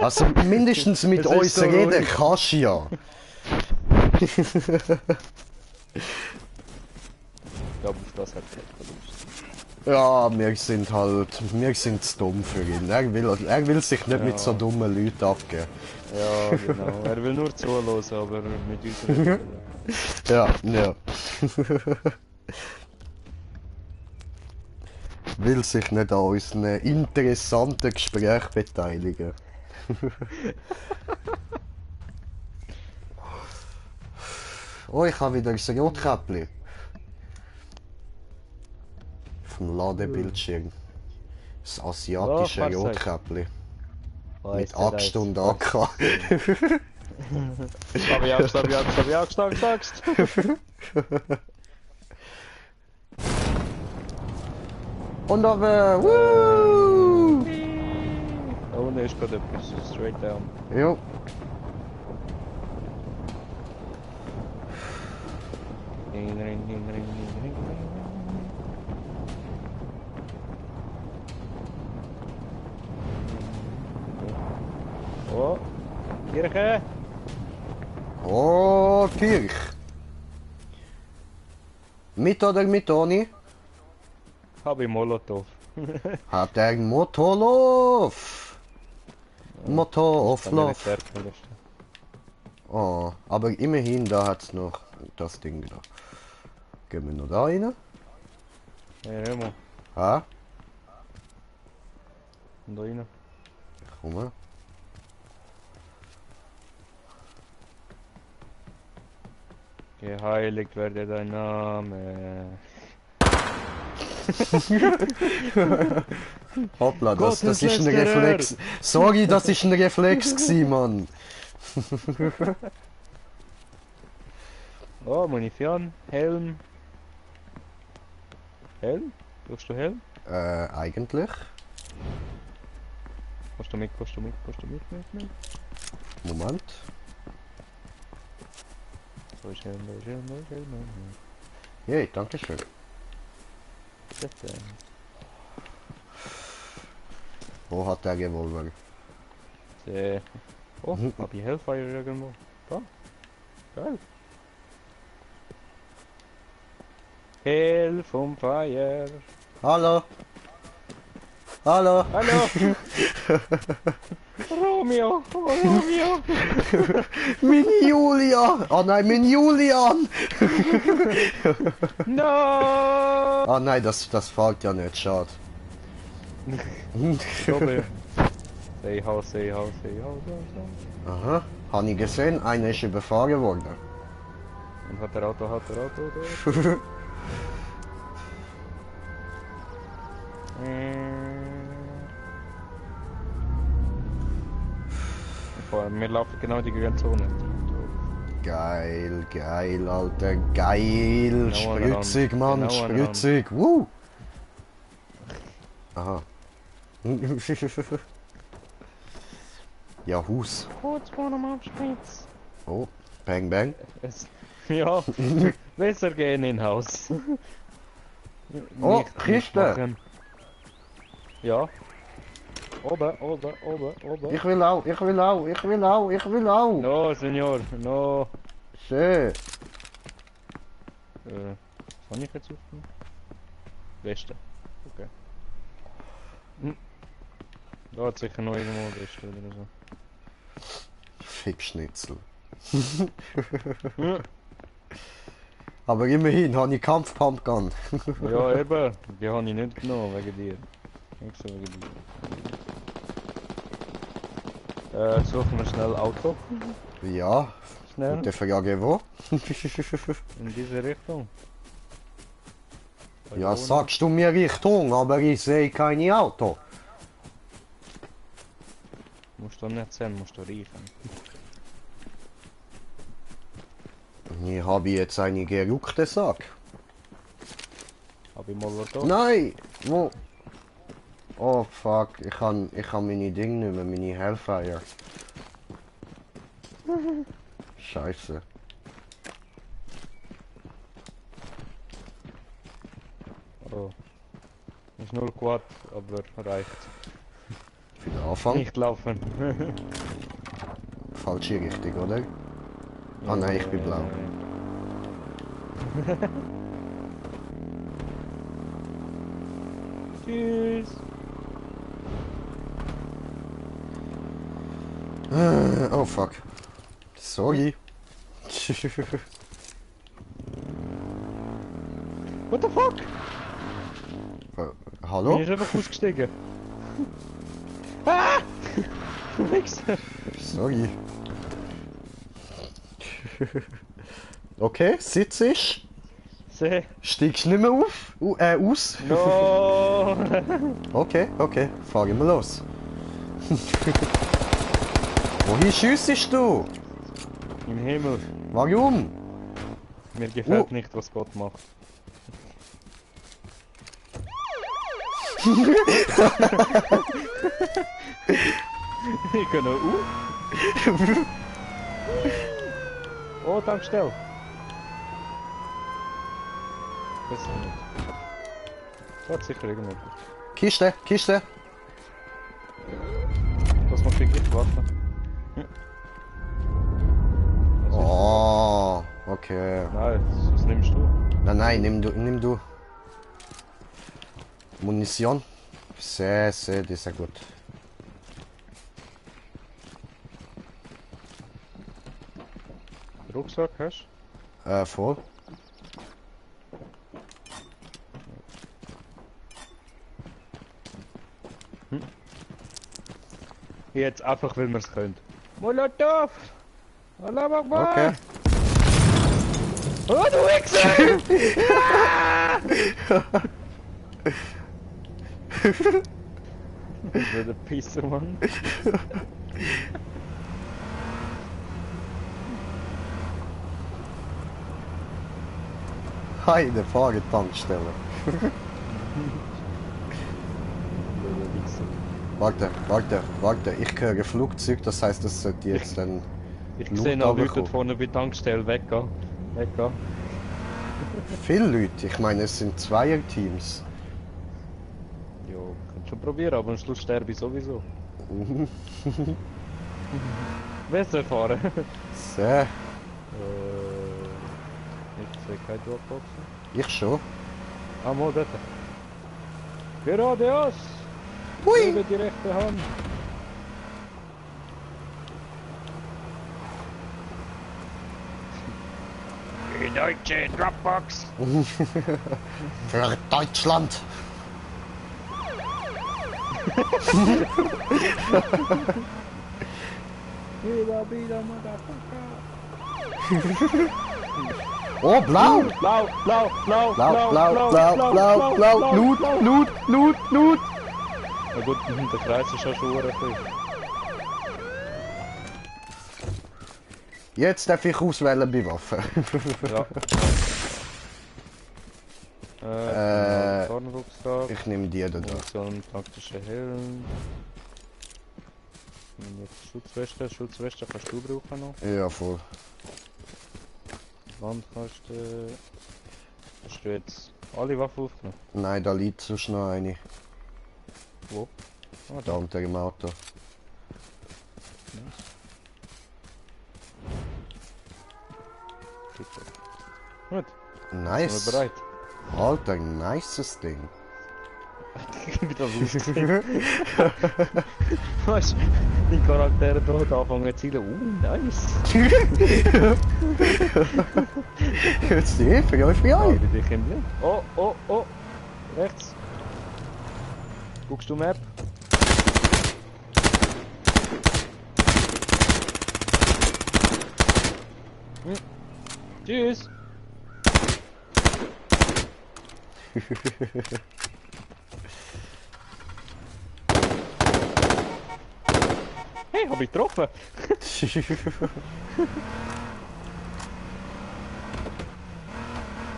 Also mindestens mit Es ist uns so reden ruhig. kannst du ja. Ich glaube, auf das hat er Lust. Ja, wir sind zu dumm für ihn. Er will sich nicht mit so dummen Leuten abgeben. Ja, genau. Er will nur zuhören, aber mit uns. Ja. Will sich nicht an unseren interessanten Gespräch beteiligen. Oh, ich habe wieder ein Rotkäppli. Vom Ladebildschirm. Das asiatische Oh, was Rotkäppli. Oh, Mit Axt und AK. Hab ich Axt. Und aber, woo! Oh ne, ist gerade etwas. Straight down. Jo. Oh, Kirche. Oh, Kirch. Mit oder mit ohne? Hab ich Molotov. Hat er einen Motorlauf? Motorauflauf. Oh, aber immerhin, da hat's noch das Ding da. Gehen wir noch da rein? Ja, immer. Ha? Und da rein. Komm mal. Geheiligt werde dein Name. Hoppla, das ist ein Gotteslästerer. Reflex. Sorry, das ist ein Reflex gsi, Mann. Oh, Munition, Helm. Helm? Brauchst du Helm? Eigentlich. Kommst du mit? Moment. Wo ist Helm? Yay, danke schön. Bitte. Wo hat der Revolver? Oh, hab ich Hellfire irgendwo? Da. Geil. Hell vom Fire. Hallo? Hallo? Hallo! Romeo! Oh, Romeo! Min Julia! Oh nein, min Julian! No! Ah nein, das fällt ja nicht, schade. Robert. Say how. Aha, habe ich gesehen, einer ist überfahren worden. Und hat der Auto. Wir laufen genau die Grenzone. Geil, Alter, geil! Genau Spritzig, aneinander. Mann, Genau spritzig! Woo! Aha. Ja, Haus. Kurz vor dem Abspritz. Oh, bang bang. Ja, besser gehen in Haus. Oh, Nicht Kiste. machen. Ja. Oben. Ich will auch, ich will auch, ich will auch, ich will auch. No, Senor, no. Schön. Was kann ich jetzt aufnehmen? Westen. Okay. Da hat sicher noch irgendwo Westen oder so. Fickschnitzel. Aber immerhin habe ich Kampfpumpgun. Ja, eben. Die habe ich nicht genommen, wegen dir. Nicht so wegen dir. Suchen wir schnell Auto. Ja, Schnell. gute Frage wo? In diese Richtung. Da Ja, vorne. sagst du mir Richtung, aber ich sehe keine Auto. Musst du nicht sehen, musst du riechen. Ich habe jetzt eine geruckte Sack. Hab ich Molotov? Nein! Wo? Oh fuck, ich kann meine Dinge nicht mehr, meine Hellfire. Scheiße. Oh. Ist nur Quad, aber reicht. Für den Anfang. Nicht laufen. Falsche Richtung, oder? Ah nein, ich bin blau. Tschüss. Oh fuck. Sorry. What the fuck? Hallo? Bin ich einfach ausgestiegen? Ah! Wichser! Sorry. Okay, sitz ich. Seh. Steigst nicht mehr auf? Aus? No! Okay, okay, fahren wir los. Wohin schiessest du? Im Himmel. Warum? Mir gefällt nicht, was Gott macht. Ich kann noch Oh, Tankstelle. Das ist nicht. Das hat sicher irgendwo. Kiste, Kiste. Das muss wirklich warten. Oh, okay. Nein, das nimmst du. Nein, nein, nimm du. Munition. Sehr, sehr, das ist ja gut. Rucksack hast Voll. Jetzt einfach, weil wir es können. Molotov! Allah Akbar! Okay. Oh, du Wichser! Das wird ein Pisser, Mann. Heide Fahrradtankstelle. Warte, warte, warte. Ich höre ein Flugzeug, das heißt, das sollte jetzt dann. Ich Luft sehe noch Leute runterkommen. vorne bei der Tankstelle weggehen. Weggehen. Viele Leute, ich meine, es sind Zweierteams. Jo, kannst schon probieren, aber am Schluss sterbe ich sowieso. Besser fahren. Sehr. Ich sehe keine Dropboxen. Ich schon. Ah, mal dort. Geradeaus! Hui! Über die rechte Hand. Die deutsche Dropbox! Für Deutschland! Wieder, Motherfucker! Oh, blau! Blau, blau, blau, Blau, blau, blau, blau, blau, Loot, Loot, Loot, Loot! Na gut, der Kreis ist ja schon richtig. Jetzt darf ich auswählen bei Waffen. Ja. Tarnrucksack. Ich nehme die da. Munition, taktische Helm. Schutzweste kannst du brauchen noch. Ja, voll. Wandkasten. Hast du jetzt alle Waffen aufgenommen? Nein, da liegt sonst noch eine. Wo? Ah, Da unter dem Auto. Super. Gut, sind Nice. wir bereit? Alter, nices Ding. Wieder rausgesehen. Weißt du, die Charaktere dort anfangen zu zielen. Nice! Jetzt die für euch Ah, frei. bei dich im Blick. Oh, oh, oh! Rechts! Guckst du Map? Tschüss! Hey, hab ich getroffen!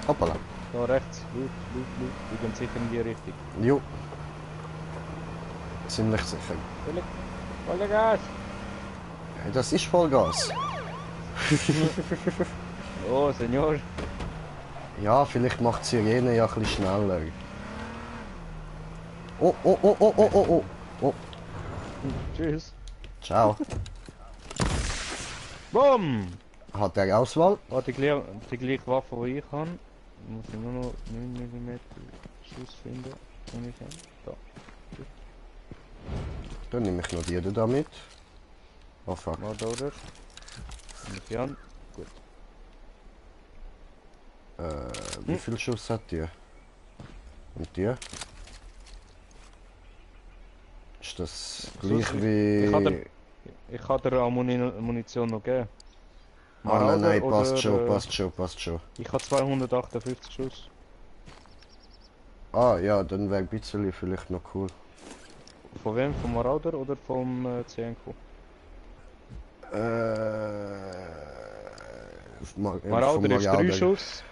Hoppala. Da rechts, Loot. Wir gehen sicher in die Richtung. Jo. Ziemlich sicher. Volle Gas! Ja, das ist Vollgas. Oh, Senor! Ja, vielleicht macht die Sirene ja ein bisschen schneller. Oh, oh, oh, oh, oh, oh, oh. Oh, Tschüss! ciao. Bumm! Hat er Auswahl? Oh, die gleiche Waffe, die ich habe. Muss ich nur noch 9 mm Schuss finden. Ungefähr. Da. Dann nehme ich noch die da mit. Oh fuck. Mal da, oder? Mit Jan. Gut. Wie viel Schuss hat die? Und die? Ist das gleich wie... Ich kann dir auch Munition noch geben. Ah nein, nein, passt Oder, schon, passt schon. Ich habe 258 Schuss. Ah ja, dann wäre ein bisschen vielleicht noch cool. Von wem? Vom Marauder oder vom CNQ? Marauder ist 3 Schuss.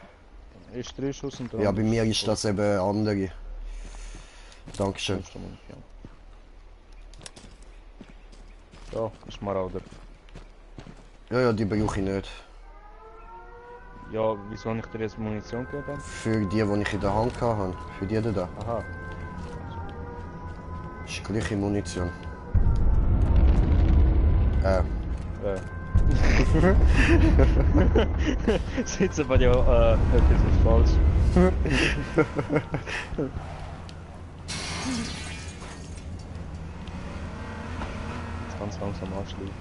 Ist 3 Schuss und Ja, bei mir ist das eben andere. Dankeschön. Da ist Marauder. Ja, ja, die brauche ich nicht. Ja, wieso habe ich dir jetzt Munition gegeben? Für die ich in der Hand hatte. Für die da. Aha. Ist gleiche Munition. Sitzen bei dir etwas ist falsch. Jetzt ganz langsam anschließen.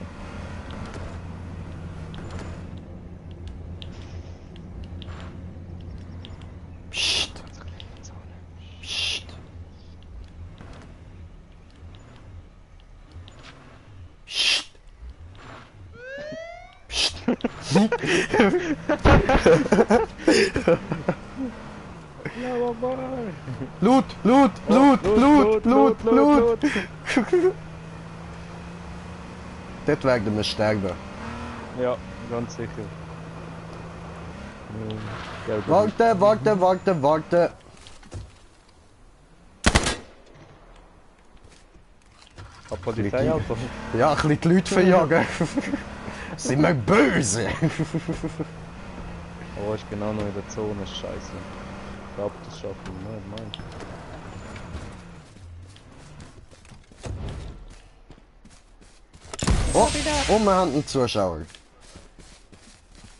Psst. Psst. Psst. Psst. Ja, Mama! Loot, Loot, Loot, Loot, Loot, Loot. Dort werden wir sterben. Ja, ganz sicher. Warte. Ein Polizeiauto. Ja, ein bisschen die Leute verjagen. Sind wir böse? Oh, ist genau noch in der Zone, scheiße. Ich glaube, das schaffen wir nicht, Mann. Oh, und wir haben einen Zuschauer.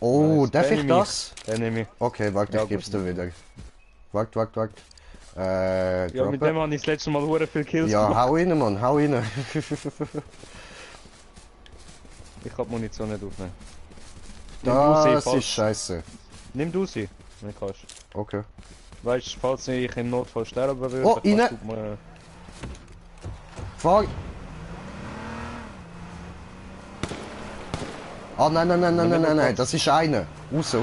Oh, Nice. darf Den ich nehme das? Den nehme ich. Okay, warte, Ja, ich geb's gut. dir wieder. Wart. Ja, mit droppen. dem habe ich das letzte Mal hure viel Kills Ja, gemacht. hau rein, Mann, hau rein. Ich kann die Munition nicht aufnehmen. Nimm du sie, Das falls- ist scheiße. Nimm du sie, wenn du kannst. Okay. Weißt du, falls ich im Notfall sterben würde, Oh, dann rein. kannst du mir... Fahr! Ah, nein, das ist einer. Raus.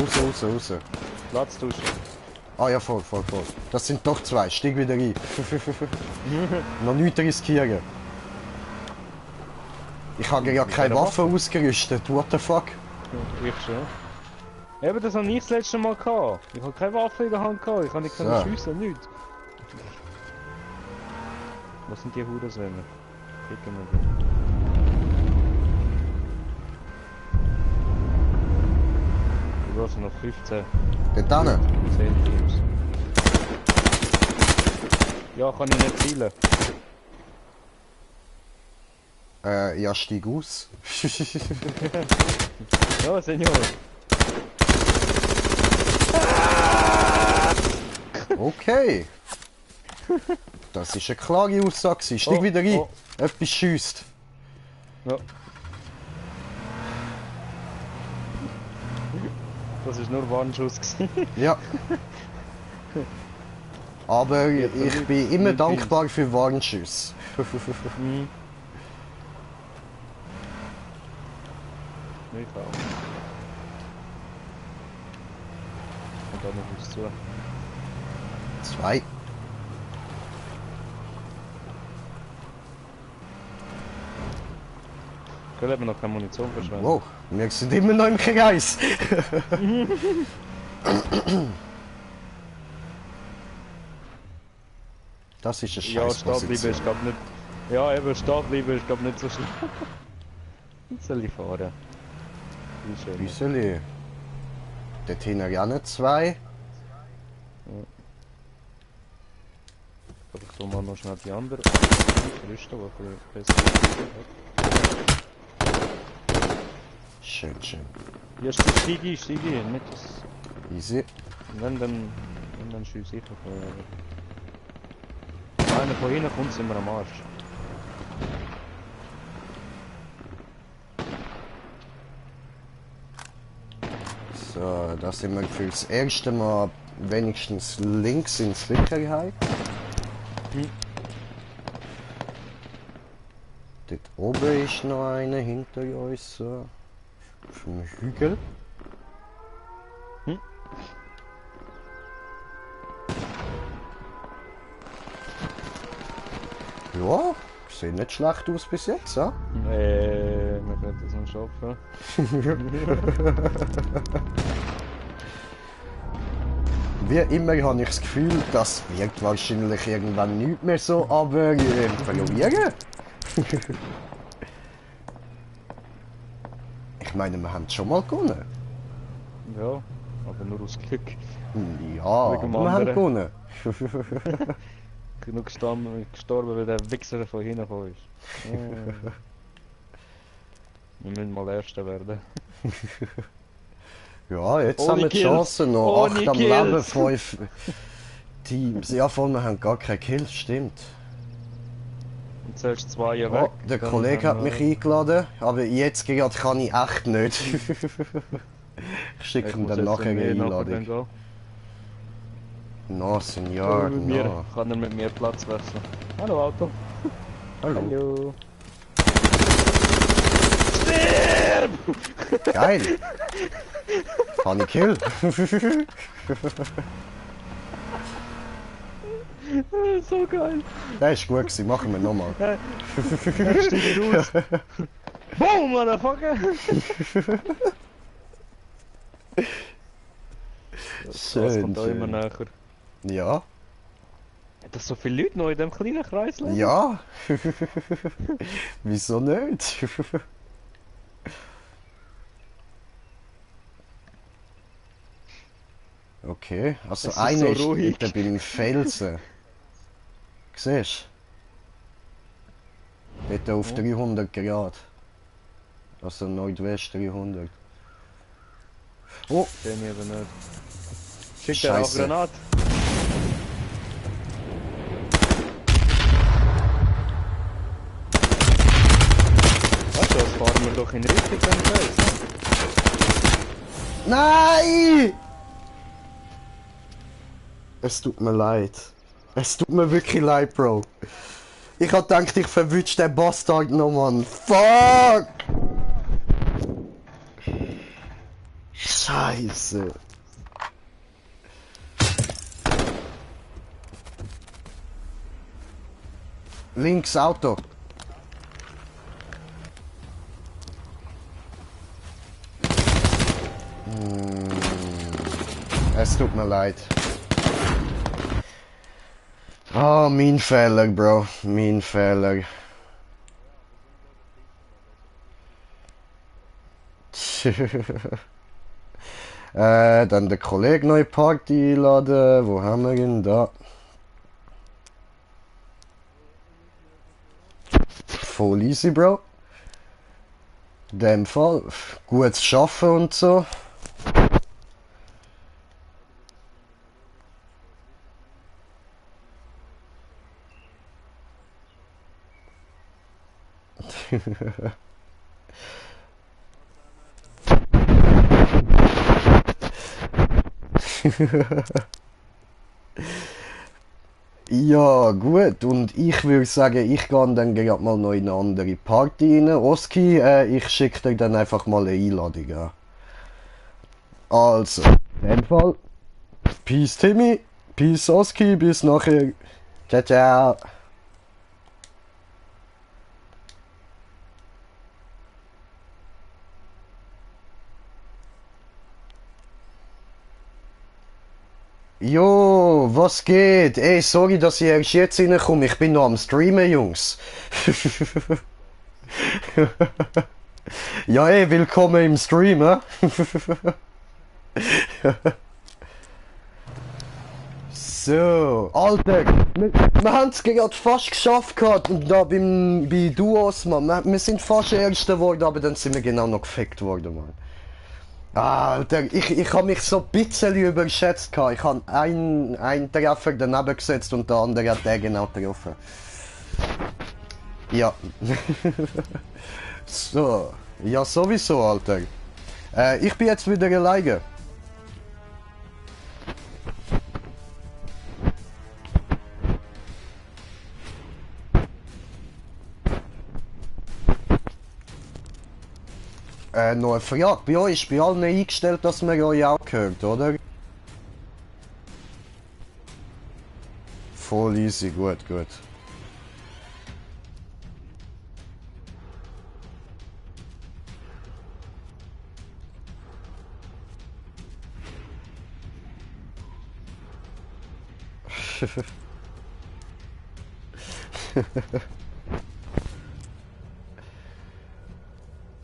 Platz tauschen. Ah ja, voll. Das sind doch zwei, steig wieder rein. Noch nichts riskieren. Ich habe ja keine Waffe ausgerüstet, what the fuck? Ich schon. Eben, das habe ich das letzte Mal gehabt. Ich habe keine Waffe in der Hand gehabt, ich habe nicht So. schiessen, nichts. Was sind die Hurensöhne? Ficken wir die. Du hast noch 15. Dort hin. 10 Teams. Ja, kann ich nicht zielen. Ja, steig aus. Ja, Senior. Okay. Das ist eine klare Aussage. Steig wieder rein. Oh. Etwas schiesst. Ja. Das war nur Warnschuss. Ja. Aber ich bin immer dankbar für Warnschüsse. Mhm. Ich auch. Und dann noch was zu. 2. Können wir noch keine Munition verschwenden? Wow, wir sind immer noch im Kreis. Das ist eine Ja, stehen bleiben Scheißposition. ist glaub nicht. Ja, eben stehen bleiben ist glaub nicht so schlimm. Jetzt soll ich fahren. Wie schön. Büseli. Dort hinten ja nicht 2. Aber ich tu mal noch schnell die andere Rüsten, die besser ist. Schön, schön. Ja, steig ein, nicht das. Easy. Wenn dann schieße ich auf. Einer von hinten kommt, sind wir am Arsch. So, da sind wir für das erste Mal wenigstens links ins Sicherheit. Dort oben ist noch einer hinter uns, so. Auf dem Hügel. Ja, sieht nicht schlecht aus bis jetzt, ja? Wir können das noch schaffen. Wie immer habe ich das Gefühl, das wird wahrscheinlich irgendwann nicht mehr so, aber probieren. Ich meine, wir haben es schon mal gewonnen. Ja, aber nur aus Glück. Ja, aber Wegen dem wir haben anderen. gewonnen. Genug gestorben, weil der Wichser von hinten gekommen ist. Wir müssen mal Erster werden. Ja, jetzt Ohne haben wir die Kills. Chance noch. Ohne 8 am Kills. Leben, 5 Teams. Ja, voll, wir haben gar keine Kills, stimmt. Und zuerst 2 Oh, weg. der dann Kollege hat haben mich wir- eingeladen, aber jetzt gerade kann ich echt nicht. Ich schicke Ich ihm muss dann jetzt nachher eine nachher Einladung. gehen. No, Senior, mit mir, no. kann er mit mir Platz wechseln. Hallo Auto. Hallo. Hallo. Geil. Kann ich kill? So geil. Der ist gut gewesen, machen wir nochmal. Steig raus. Boom, Motherfucker. Das Schön, kommt auch immer schön. näher. Ja. Dass so viele Leute noch in diesem kleinen Kreis leben? Ja. Wieso nicht? Okay, also Es ist einer so ist ruhig. dort beim Felsen. Siehst du? Dort auf 300 Grad. Also Nordwest 300. Oh, Den ich aber nicht. Schickt er auch Scheiße. Granat? Weißt du, das fahren wir doch in Richtung dem Kreis. nein! Es tut mir leid. Es tut mir wirklich leid, Bro. Ich hab gedacht, ich verwünsche den Bastard noch, Mann. Fuck! Scheiße. Links Auto. Es tut mir leid. Ah, mein Fehler, Bro. Mein Fehler. Dann der Kollege neue Party einladen. Wo haben wir ihn? Da. Voll easy, Bro. In dem Fall. Gutes Schaffen und so. Ja, gut. Und ich würde sagen, ich gehe dann gerade mal noch in eine andere Party rein. Oski, ich schicke dir dann einfach mal eine Einladung an. Also, in dem Fall. Peace Timmy, Peace Oski, bis nachher. Ciao, ciao. Jo, was geht? Ey, sorry, dass ich erst jetzt reinkomme. Ich bin noch am Streamen, Jungs. Ja, ey, willkommen im Stream, hä? So, Alter, wir haben es gerade fast geschafft gehabt, da bei Duos, Mann. Wir sind fast Erste geworden, aber dann sind wir genau noch gefickt worden, Mann. Alter, ich habe mich so ein bisschen überschätzt gehabt. Ich habe einen Treffer daneben gesetzt und der andere hat den genau getroffen. Ja. So, ja sowieso, Alter. Ich bin jetzt wieder alleine. Noch eine Frage. Bei euch ist bei allen eingestellt, dass man euch auch hört, oder? Voll easy, gut, gut.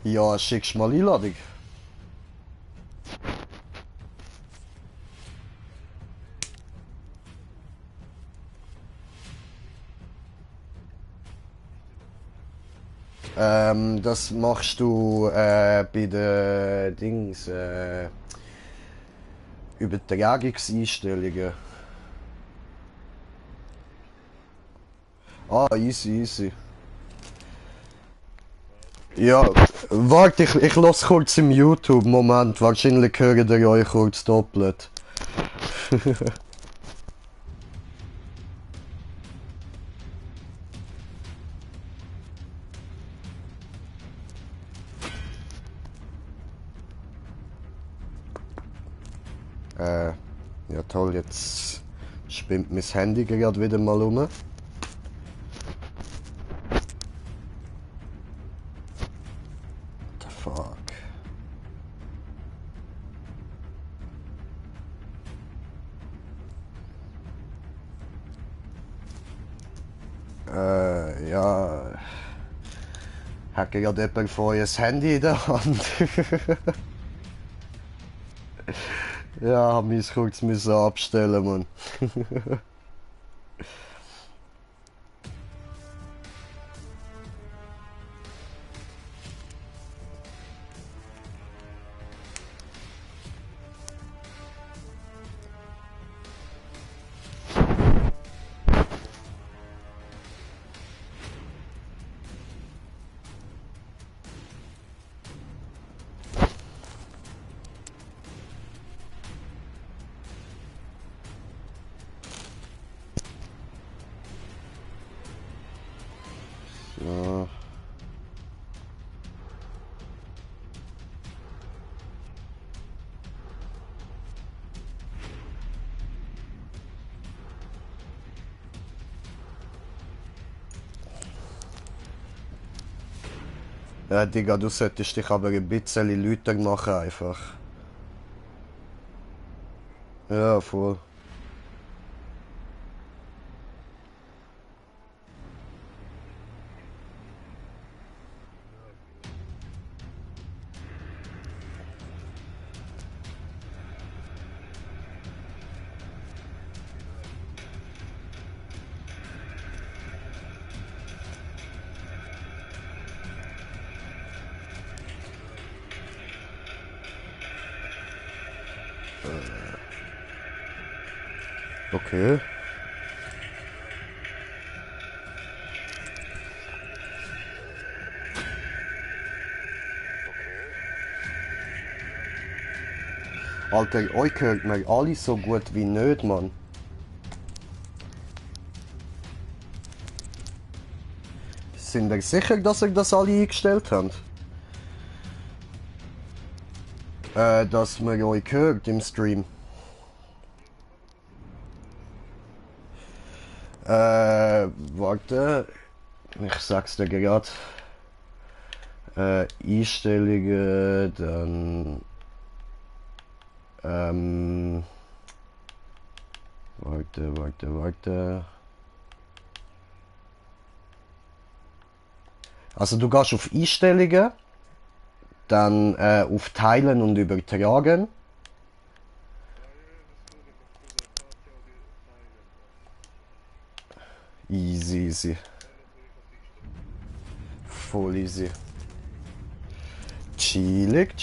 Ja, schickst mal Einladung. Das machst du bei den Dings, Übertragungseinstellungen. Ah, easy, easy. Ja, warte, ich lass kurz im YouTube. Moment, wahrscheinlich hören ihr euch kurz doppelt. Ja toll, jetzt spinnt mein Handy gerade wieder mal um. The fuck. Ja. Hat gerade jemand von euch ein Handy in der Hand? Ja, hab mich kurz müssen abstellen, Mann. So. Ja, Digga, du solltest dich aber ein bisschen lauter machen einfach. Ja, voll. Okay. Alter, euch hört mir alle so gut wie nicht, Mann. Sind ihr sicher, dass ihr das alle eingestellt habt? Dass man euch hört im Stream. Warte. Ich sag's dir gerade. Einstellungen, dann... Warte. Also du gehst auf Einstellungen, dann auf Teilen und Übertragen. Easy. Voll easy. Chillig.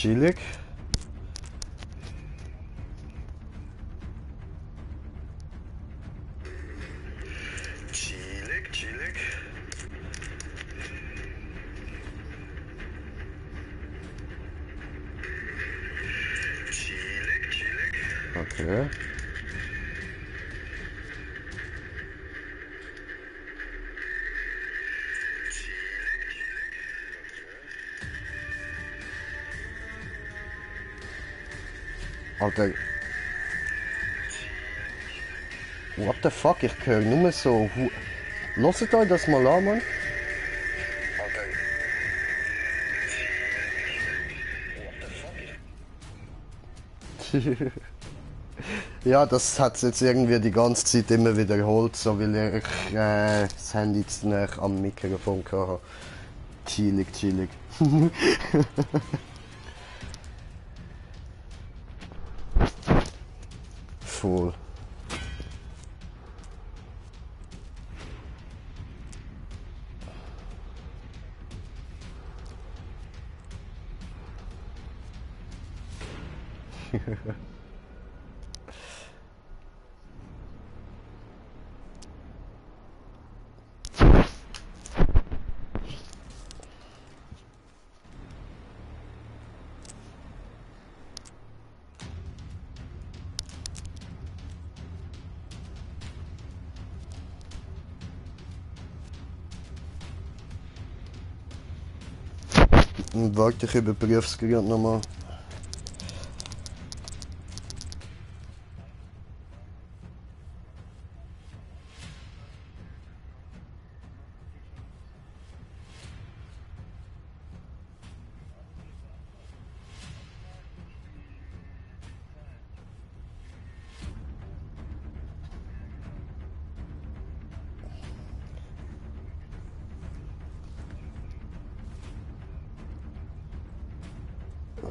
Okay. Alter. What the fuck? Ich höre nur so... Hört euch das mal an, Mann. Ja, das hat jetzt irgendwie die ganze Zeit immer wiederholt, so weil ich das Handy zu nah am Mikrofon hatte. Chillig. Voll. Warte, ich überprüfe es gerade nochmal.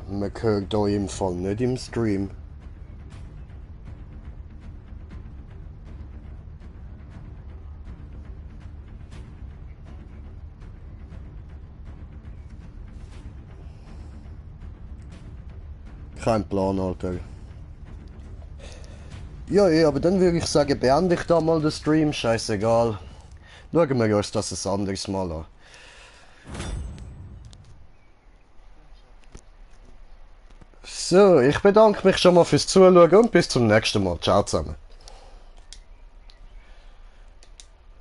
Man hört euch im Fall nicht im Stream. Kein Plan, Alter. Ja, aber dann würde ich sagen, beende ich da mal den Stream, scheißegal. Schauen wir uns das ein anderes Mal an. So, ich bedanke mich schon mal fürs Zuschauen und bis zum nächsten Mal. Ciao zusammen.